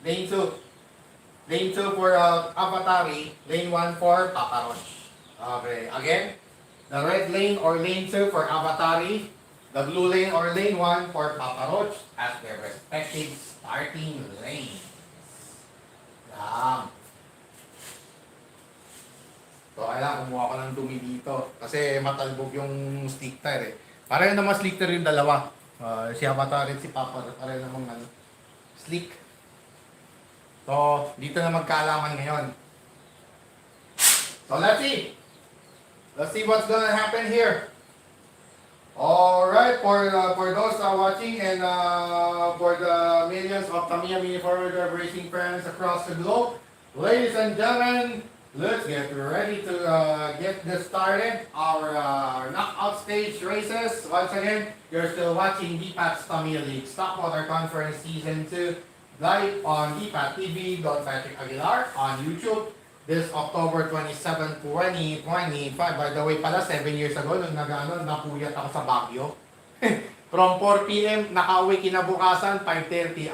S1: Lane 2. Lane 2 for Avatari. Lane 1 for Papa Roach. Okay. Again, the red lane or lane 2 for Avatari. The blue lane or lane 1 for Papa Roach as their respective starting lanes. Yan. So, kailangan kumuha ko ng dumi dito. Kasi matalbog yung stick tire eh. Pareho naman slick tire yung dalawa. Si Avatar at si Papa, pareho namang slick. So, dito na magkaalaman ngayon. So, let's see. Let's see what's gonna happen here. Alright, for those watching and for the millions of Tamiya Mini Forward Drive Racing fans across the globe, ladies and gentlemen, let's get ready to get this started. Our knockout stage races. Once again, you're still watching DPAT's Tamiya League Stockwater Conference Season 2 live on DPAT TV, Don Patrick Aguilar on YouTube. This October 27, 2025. By the way pala, 7 years ago, nung napuyat ako sa Baguio. From 4 p.m. nakauwi kinabukasan, 5:30.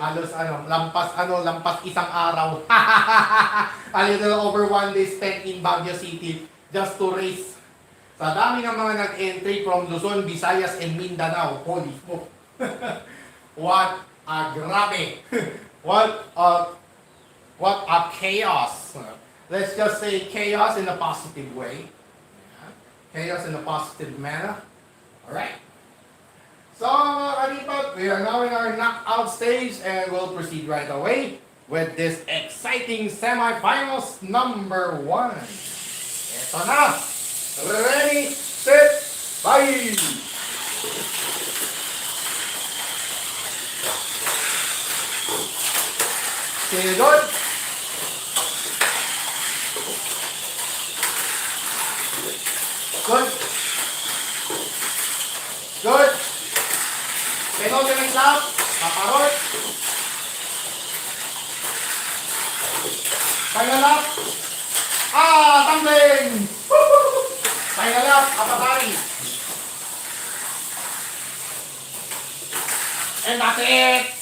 S1: Lampas isang araw. A little over 1 day spent in Baguio City just to race. Sa dami ng mga nag-entry from Luzon, Visayas, and Mindanao. Holy smoke. What a grabe. What a chaos. Let's just say chaos in a positive way. Chaos in a positive manner. Alright. So, mga kalipat, we are now in our knockout stage and we'll proceed right away with this exciting semifinals number 1. Ito na! Ready, set, bye! Okay, good. Good. Good. Penultimate lap. Paparot. Final lap. Tumbling! Final lap. Avatari. And that's it.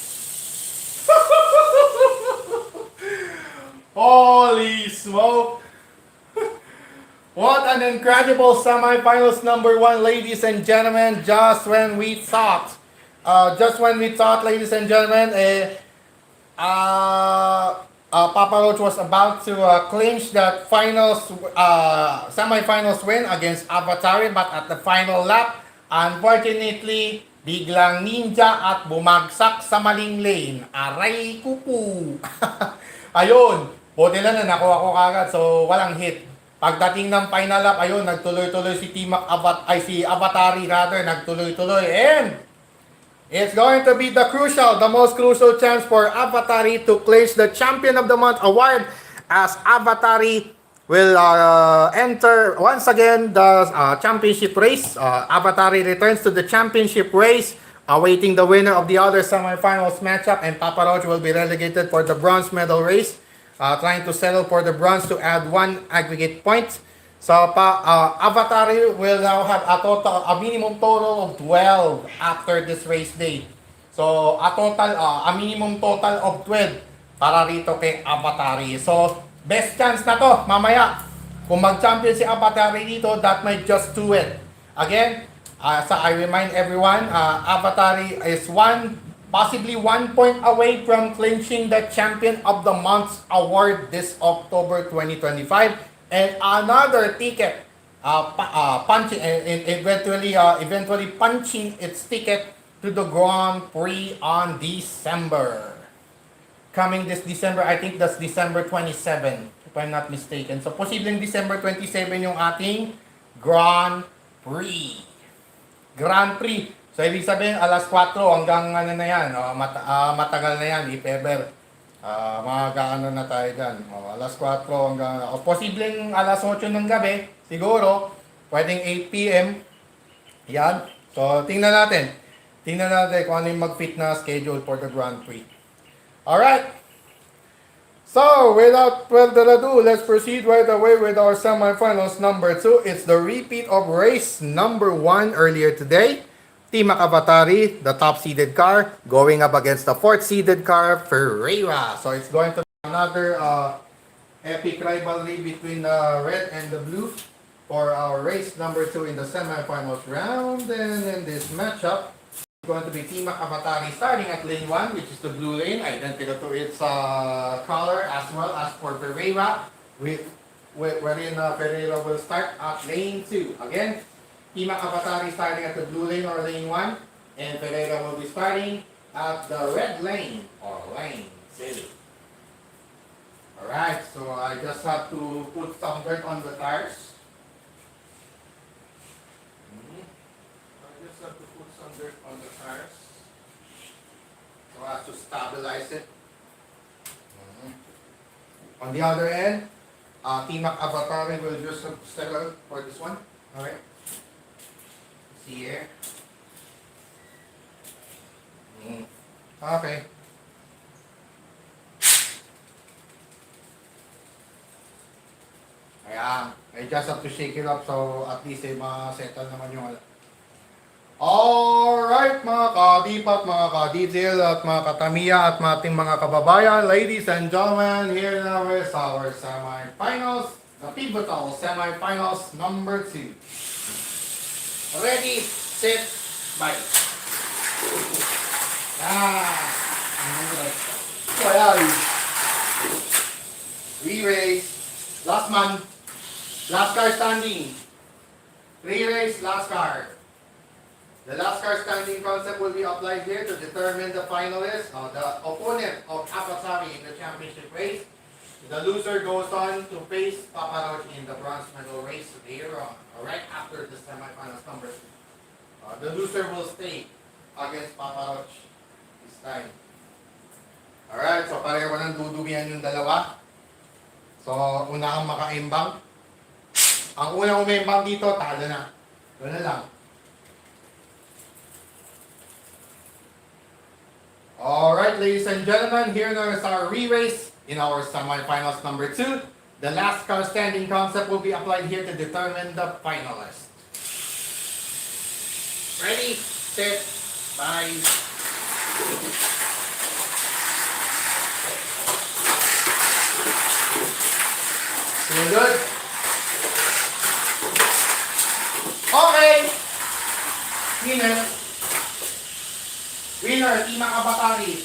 S1: Holy smoke. What an incredible semifinals number 1, ladies and gentlemen. Just when we thought, ladies and gentlemen, Papa Roach was about to clinch that semifinals win against Avatari, but at the final lap, unfortunately, biglang ninja at bumagsak sa maling lane. Aray kuku. Ayun, buti lang na nakuha ko kagad, so walang hit. Pagdating ng final lap, ayun, nagtuloy-tuloy si Avatari nagtuloy-tuloy. And it's going to be the most crucial chance for Avatari to clinch the Champion of the Month award as Avatari will enter once again the championship race. Avatari returns to the championship race, awaiting the winner of the other semifinals matchup, and Papa Roach will be relegated for the bronze medal race. Trying to settle for the bronze to add 1 aggregate point. So, Avatari will now have a minimum total of 12 after this race day. So, a minimum total of 12 para rito kay Avatari. So, best chance na to mamaya. Kung mag-champion si Avatari dito, that might just do it. Again, I remind everyone, Avatari is 1 possibly 1 point away from clinching the Champion of the Month award this October 2025, and another ticket punching and eventually punching its ticket to the Grand Prix on December. Coming this December, I think that's December 27, if I'm not mistaken. So, posibleng December 27 yung ating Grand Prix. Grand Prix. So, ibig sabihin, alas 4 hanggang ano na yan, matagal na yan, if ever. Mga na tayo dyan. Alas 4 hanggang, posibleng alas 8 ng gabi, siguro, pwedeng 8 p.m. Yan. So, tingnan natin. Tingnan natin kung ano yung mag-fit na schedule for the Grand Prix. Alright. So, without further ado, let's proceed right away with our semifinals number 2. It's the repeat of race number 1 earlier today. Team Avatari, the top-seeded car, going up against the 4th-seeded car, Ferreira. So, it's going to be another epic rivalry between the red and the blue for our race number 2 in the semifinals round. And in this matchup, it's going to be Team Avatari starting at lane 1, which is the blue lane, identical to its color, as well as for Ferreira, wherein Ferreira will start at lane 2. Again, Team Avatari starting at the blue lane or lane 1, and Ferreira will be starting at the red lane or lane 2. Alright, so I just have to put some dirt on the tires. I just have to put some dirt on the tires so as to stabilize it. On the other end, Team Avatari will just settle for this one. Alright. See here. Okay. Ayan. I just have to shake it up so at least ma-settle naman yung alright mga ka-dipat, mga ka-detail at mga ka-Tamiya at ating mga kababayan, ladies and gentlemen, here now is our semi-finals, the pivotal semi-finals number 2. Ready, set, bye. So ayan. Re-race. Last man. Last car standing. Re-race, last car. The last car standing concept will be applied here to determine the finalist, the opponent of Avatari in the championship race. The loser goes on to face Papa Roach in the bronze medal race later on, right after the semifinals number 2. The loser will stay against Papa Roach this time. Alright, so pareho ng dudumihan yung dalawa. So, una kang makaimbang. Ang unang umimbang dito, talo na. Ito na lang. Alright, ladies and gentlemen, here now is our re-race in our semifinals number 2. The last car standing concept will be applied here to determine the finalist. Ready, set, bye. Feel good? Okay. Winner, Team Avatari.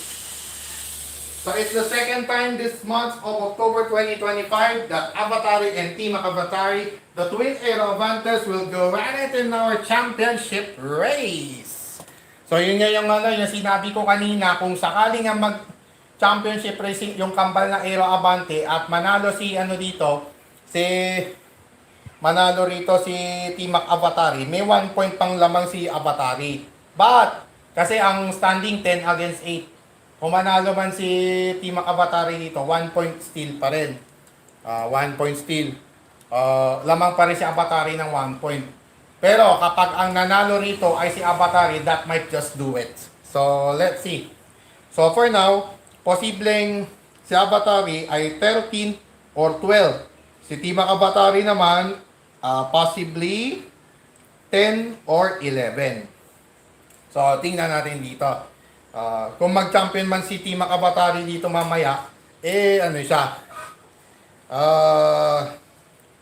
S1: So it's the second time this month of October 2025 that Avatari and Team Avatari, the twin Aerovantes, will go at it in our championship race. So yun nga yung yung sinabi ko kanina, kung sakaling nga mag-championship racing yung kambal ng Aero Avante at manalo si manalo rito si Team Avatari, may 1 point pang lamang si Avatari. But kasi ang standing 10 against 8. Kung manalo man si Team Avatari dito, 1 point steal pa rin. 1 point steal. Lamang pa rin si Avatari ng 1 point. Pero kapag ang nanalo rito ay si Avatari, that might just do it. So, let's see. So, for now, posibleng si Avatari ay 13 or 12. Si Team Avatari naman, possibly 10 or 11. So, tingnan natin dito. Kung mag-champion man si Team Avatari dito mamaya, ano siya?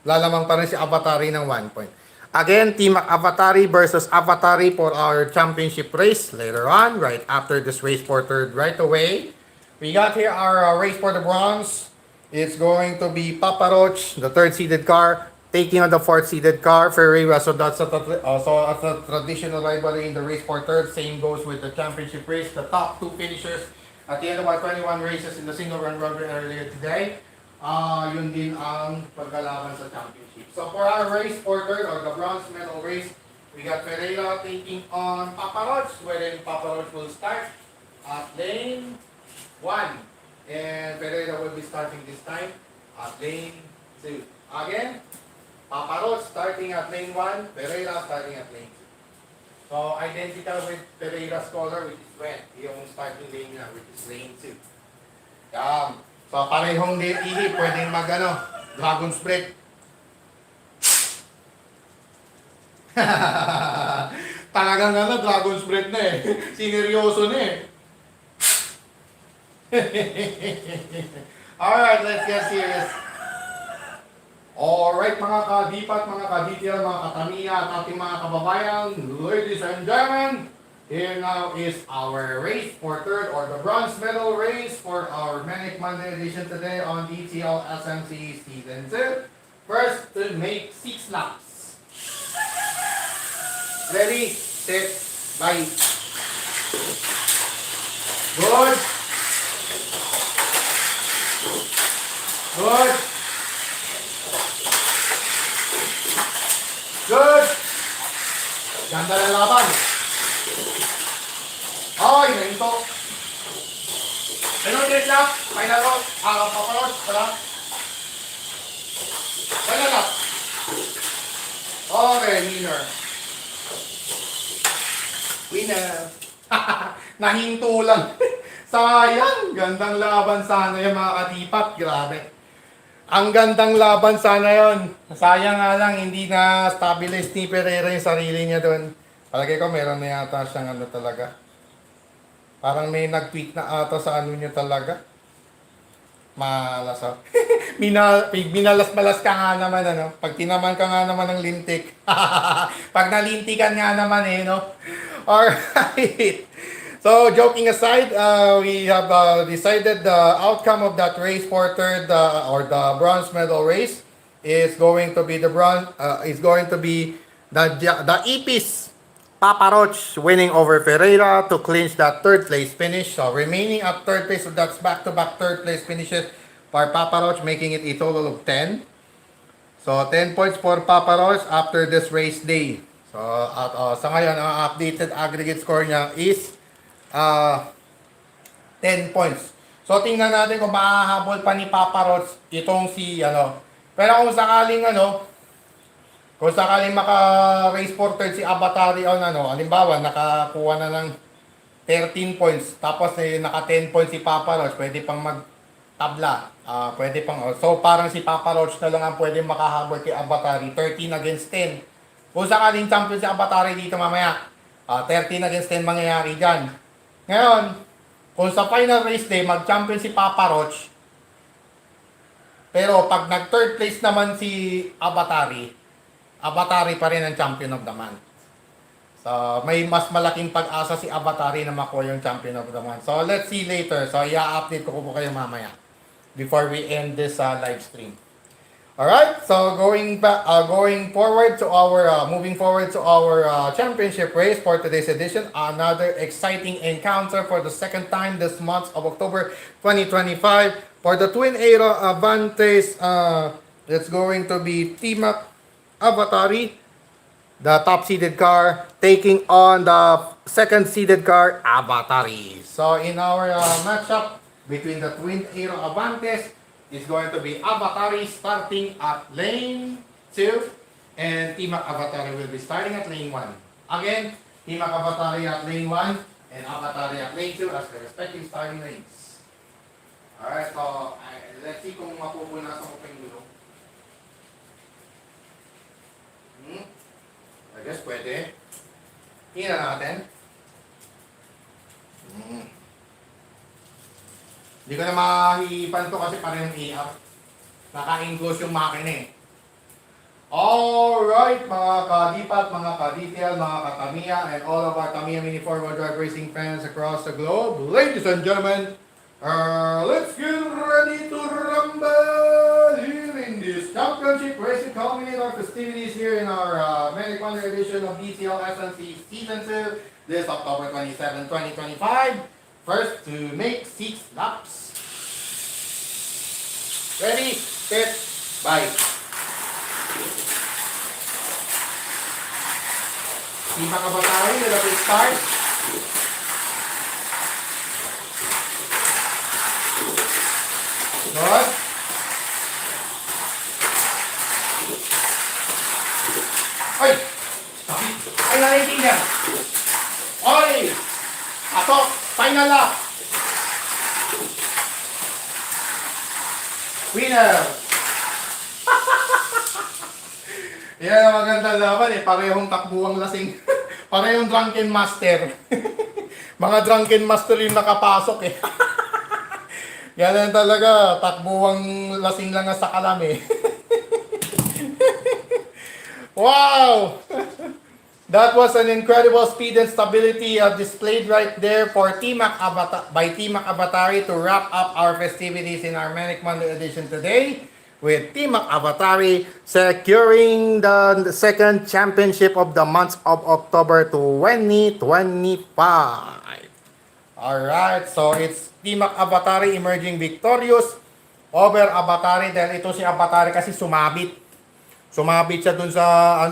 S1: Lalamang pa rin si Avatari ng 1 point. Again, Team Avatari versus Avatari for our championship race later on, right after this race for third right away. We got here our race for the bronze. It's going to be Papa Roach, the third seeded car, taking on the fourth seeded car, Ferreira. So that's also a traditional rivalry in the race for third. Same goes with the championship race. The top two finishers at the end of our 21 races in the single run robbery earlier today. Yun din ang pagkalaban sa championship. So for our race for third or the bronze medal race, we got Ferreira taking on Papa Roach, wherein Papa Roach will start at lane 1. And Ferreira will be starting this time at lane 2. Again, Papa Roach starting at lane 1, Ferreira starting at lane 2. So identical with Ferreira's color, which is red. Yung starting lane niya, which is lane 2. So parehong ihi, pwedeng dragon spread. Talagang dragon spread na eh. Sineryoso na eh. Alright, let's get serious. Alright mga kadipat, mga kaditira, mga katamiya at ating mga kababayan, ladies and gentlemen, here now is our race for third or the bronze medal race for our Manic Monday edition today on DTL SMC Season 2. First to make 6 laps. Ready, set, bye. Good. Good. Good. Ganda ng laban. Okay, nahinto. Ano yung lap? Final round. Paparod. Wala. Final lap. Okay, winner. Winner. Nahinto lang. Sayang. Gandang laban sana yung mga katipat. Grabe. Ang gandang laban sana yon. Sayang nga lang, hindi na stabilize ni Pereira yung sarili niya doon. Palagay ko meron na yata siyang talaga. Parang may nag-tweet na ata sa niya talaga. Malas oh. Binalas-balas ka nga naman Pag tinaman ka nga naman ng lintik. Pag nalintikan nga naman no. Alright. So, joking aside, we have decided the outcome of that race for third or the bronze medal race is going to be the Ipis Papa Roach winning over Ferreira to clinch that third place finish. So, remaining at third place, so that's back-to-back third place finishes for Papa Roach, making it a total of 10. So, 10 points for Papa Roach after this race day. So, sa ngayon, ang updated aggregate score niya is 10 points. So, tingnan natin kung makahabol pa ni Papa Roach itong si, Pero kung sakaling, maka-race for third si Avatari halimbawa, nakakuha na ng 13 points, tapos naka 10 points si Papa Roach, pwede pang magtabla. Pwede pang, so, parang si Papa Roach na lang ang pwede makahabol kay Avatari, 13 against 10. Kung sakaling champion si Avatari dito mamaya, 13 against 10 mangyayari dyan. Ngayon, kung sa final race day, mag-champion si Papa Roach, pero pag nag-third place naman si Avatari pa rin ang champion of the month. So, may mas malaking pag-asa si Avatari na makuha yung champion of the month. So, let's see later. So, i-update ko po kayo mamaya before we end this live stream. Alright, so moving forward to our championship race for today's edition, another exciting encounter for the second time this month of October 2025 for the Twin Aero Avantes. It's going to be Team Avatari, the top seeded car, taking on the second seeded car, Avatari. So in our matchup between the Twin Aero Avantes, is going to be Avatari starting at lane 2 and Team Avatari will be starting at lane 1. Again, Team Avatari at lane 1 and Avatari at lane 2 as the respective starting lanes. Alright, so let's see kung mapupunasan ko pa yung dulo. I guess pwede. Tingnan natin. Hindi ko na mahihipan to kasi parehong i-up. Naka-enclose yung makina eh. Alright, mga kadipat, mga kadetail, mga katamiya, and all of our Tamiya Mini 4-wheel drive racing fans across the globe. Ladies and gentlemen, let's get ready to rumble here in this championship racing culminate our festivities here in our Manic Wonder edition of DCL SNC Season 2 this October 27, 2025. First to make 6 laps. Ready, set, bye. Di ba kabatay na dapat start? Good. Ay! Stop it! Ay, narinig Oy! Ato! Final lap! Winner! Yan ang magandang laban eh. Parehong takbuang lasing. Parehong drunken master. Mga drunken master yung nakapasok eh. Yan talaga. Takbuang lasing lang sa kalam eh. Wow! That was an incredible speed and stability displayed right there for by T-Mac Avatari to wrap up our festivities in our Manic Monday edition today, with T-Mac Avatari securing the second championship of the month of October 2025. Alright, so it's T-Mac Avatari emerging victorious over Avatari dahil ito si Avatari kasi sumabit. Sumabit siya dun sa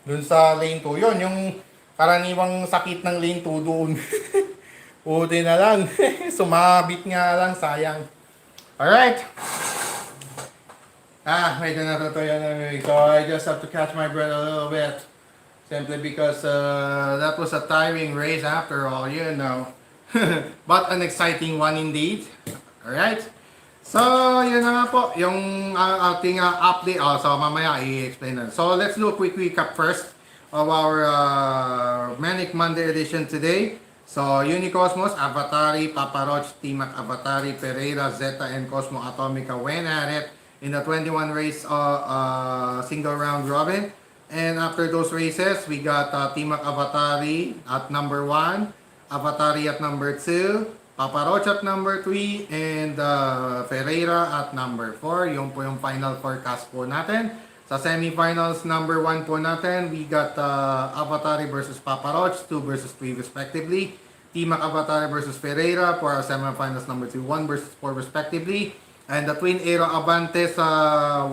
S1: dun sa lane 2. Yun, yung karaniwang sakit ng lane 2 doon. Puti na lang. Sumabit nga lang, sayang. Alright. Wait na to yan. So I just have to catch my breath a little bit. Simply because that was a tiring race after all, you know. But an exciting one indeed. Alright. So, yun na nga po, yung ating update. So, mamaya i-explain na. So, let's do a quick recap first of our Manic Monday edition today. So, Unicosmos, Avatari, Paparoch, T-Mac Avatari, Pereira, Zeta, and Cosmo Atomica went at it in the 21 race single round robin. And after those races, we got T-Mac Avatari at number 1, Avatari at number 2, Paparoch at number 3, and Ferreira at number 4. Yung po yung final forecast po natin. Sa semifinals, number 1 po natin, we got Avatari versus Paparoch, 2 versus 3 respectively. T-Mac Avatari versus Ferreira for our semifinals number 2, 1 versus 4 respectively. And the Twin Aero Avantes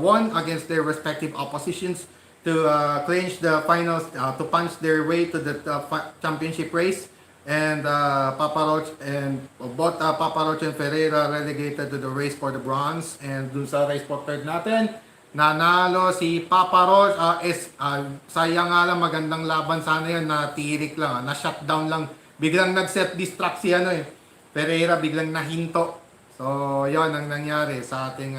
S1: won against their respective oppositions to clinch the finals, to punch their way to the championship race. And Paparoch and both Paparoch and Ferreira relegated to the race for the bronze. And dun sa race for third natin, nanalo si Paparoch. Sayang nga lang, magandang laban sana yun, natirik lang, na-shutdown lang. Biglang nag-set distract si Ferreira, biglang nahinto. So, yon ang nangyari sa ating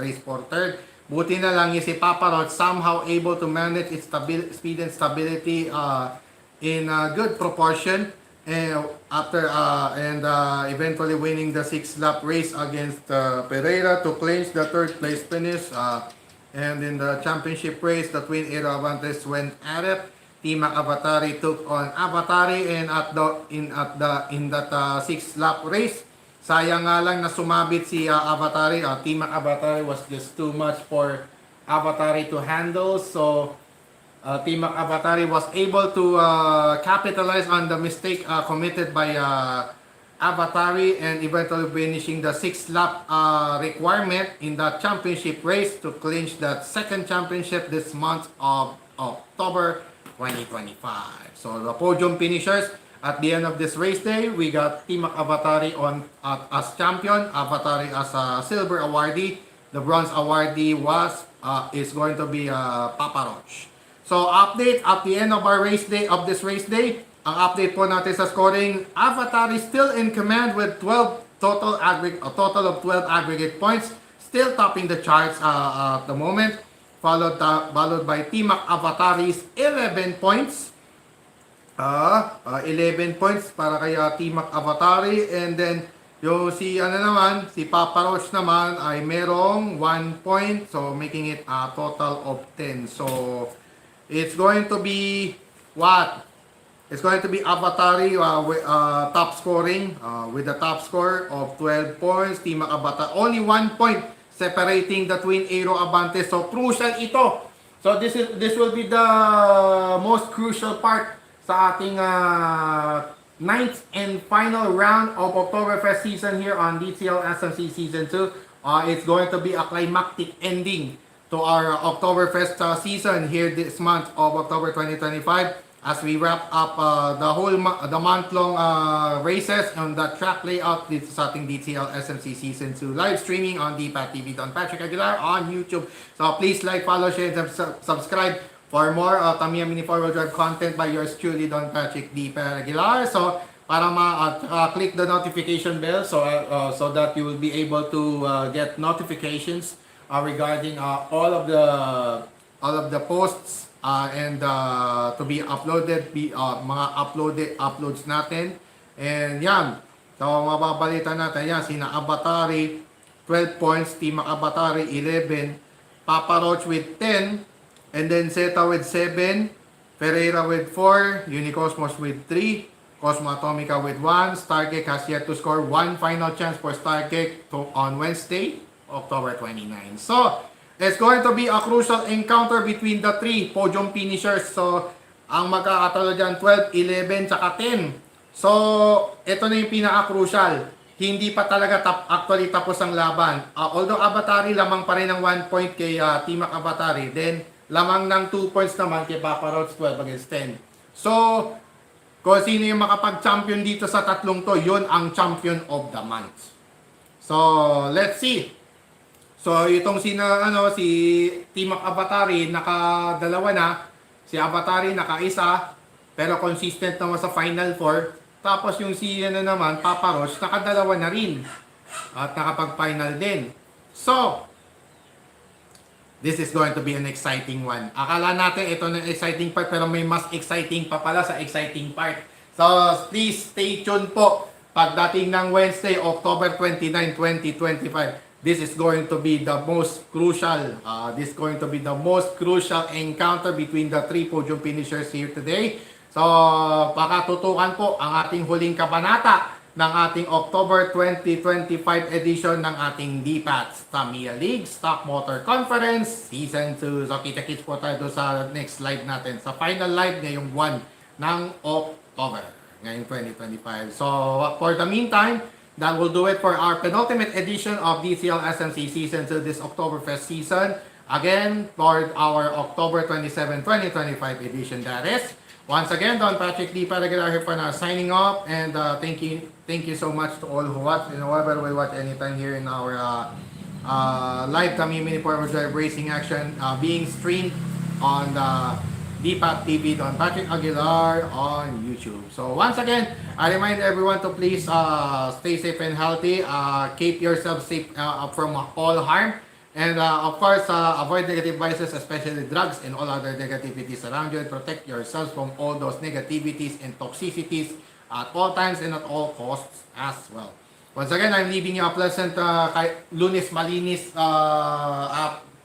S1: race for third. Buti na lang si Paparoch somehow able to manage its speed and stability in good proportion after eventually winning the 6-lap race against Pereira to clinch the third place finish. And in the championship race, the Twin Aero Avantes went at it. T-Mac Avatari took on Avatari, and in that 6-lap race, sayang nga lang na sumabit si Avatari. T-Mac Avatari was just too much for Avatari to handle. So T-Mac Avatari was able to capitalize on the mistake committed by Avatari and eventually finishing the 6-lap requirement in the championship race to clinch that second championship this month of October 2025. So the podium finishers at the end of this race day, we got T-Mac Avatari as champion, Avatari as a silver awardee. The bronze awardee is going to be Paparoch. So update at the end of our race day, of this race day, ang update po natin sa scoring, Avatari still in command with 12 total of 12 aggregate points, still topping the charts at the moment, followed by T-Mac Avatari's 11 points. 11 points para kay T-Mac Avatari, and then Yung si ano naman, si Papa Roach naman ay merong 1 point. So making it a total of 10. So it's going to be what? It's going to be Avatari top scoring with the top score of 12 points. Team Avatar only 1 point separating the twin Aero Abante. So crucial ito. So this will be the most crucial part sa ating ninth and final round of Oktoberfest season here on DCL SMC Season 2. It's going to be a climactic ending to our Oktoberfest season here this month of October 2025 as we wrap up the month-long races on the track layout dito sa ating DCL SMC Season 2 live streaming on DPAT TV. Don Patrick Aguilar on YouTube. So please like, follow, share, and subscribe for more Tamiya Mini 4-wheel drive content by yours truly, Don Patrick D. Aguilar. So, para click the notification bell so that you will be able to get notifications regarding all of the posts and to be uploaded, mga uploads natin. And yan, so mababalita natin yan, sina Avatari 12 points, Team Avatari 11, Papa Roach with 10, and then Zeta with 7, Ferreira with 4, Unicosmos with 3, Cosmo Atomica with 1, Starcake has yet to score one final chance for Starcake on Wednesday, October 29. So, it's going to be a crucial encounter between the three podium finishers. So, ang magkakatalo dyan, 12, 11, tsaka 10. So, ito na yung pinaka-crucial. Hindi pa talaga actually tapos ang laban. Although Avatari lamang pa rin ng 1 point kay Team Avatari, then lamang ng 2 points naman kay Papa Roach 12 against 10. So, kung sino yung makapag-champion dito sa tatlong to, yun ang champion of the month. So, let's see. So, itong si Team Avatari, nakadalawa na. Si Avatari, nakaisa. Pero consistent naman sa Final 4. Tapos yung si naman, Papa Roach, nakadalawa na rin. At nakapag-final din. So, this is going to be an exciting one. Akala natin ito na exciting part pero may mas exciting pa pala sa exciting part. So please stay tuned po pagdating ng Wednesday, October 29, 2025. This is going to be the most crucial encounter between the three podium finishers here today. So pakatutukan po ang ating huling kabanata ng ating October 2025 edition ng ating DPAT Tamiya League Stock Motor Conference Season 2. So kita-kits po tayo sa next live natin. Sa final live ngayong buwan ng October, ngayong 2025. So for the meantime, that will do it for our penultimate edition of DCL SMC Season 2 this Oktoberfest season. Again, for our October 27, 2025 edition, that is. Once again, Don Patrick D. Paragular here for now signing off, and thank you so much to all who watch and whoever will watch anytime here in our live Tamiya Mini 4-wheel drive racing action being streamed on the DPAT TV Don Patrick Aguilar on YouTube. So once again, I remind everyone to please stay safe and healthy, keep yourself safe from all harm. And of course, avoid negative vices, especially drugs and all other negativities around you, and protect yourselves from all those negativities and toxicities at all times and at all costs as well. Once again, I'm leaving you a pleasant Lunes Malinis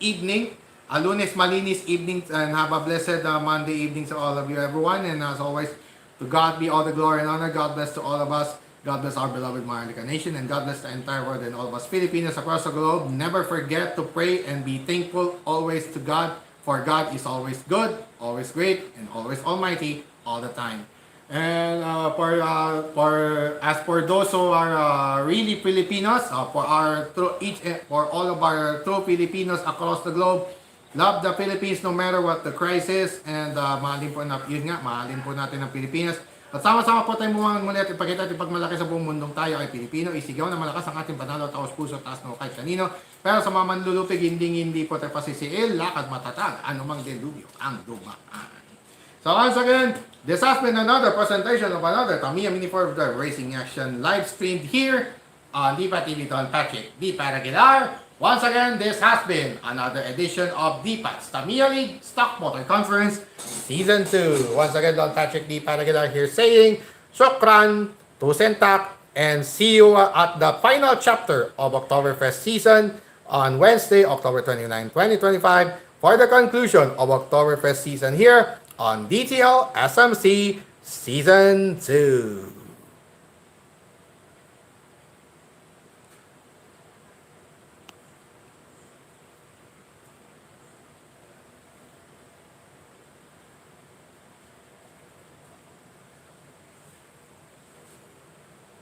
S1: evening. Lunes Malinis evening, and have a blessed Monday evening to all of you, everyone. And as always, to God be all the glory and honor. God bless to all of us. God bless our beloved Maharlika Nation, and God bless the entire world and all of us Filipinos across the globe. Never forget to pray and be thankful always to God, for God is always good, always great, and always almighty all the time. And for those who are really Filipinos, for all of our true Filipinos across the globe, love the Philippines no matter what the crisis, and mahalin po natin ang Pilipinas. At sama-sama po tayo muli at ipakita at ipagmalaki sa buong mundong tayo ay Pilipino. Isigaw na malakas ang ating panalo, taos puso, taas na kahit kanino. Pero sa mga manlulupig, hindi po tayo pasisiil, lakad matatag, anumang delubyo ang dumaan. So once again, this has been another presentation of another Tamiya Mini 4-wheel drive racing action live streamed here on DPAT TV Don Patrick D. Paraguilar. Once again, this has been another edition of DPAT's Tamiya League Stock Motor Conference Season 2. Once again, Don Patrick D. Paraguilar here saying, Shukran, Tusentak, and see you at the final chapter of Oktoberfest season on Wednesday, October 29, 2025 for the conclusion of Oktoberfest season here on DTL SMC Season 2.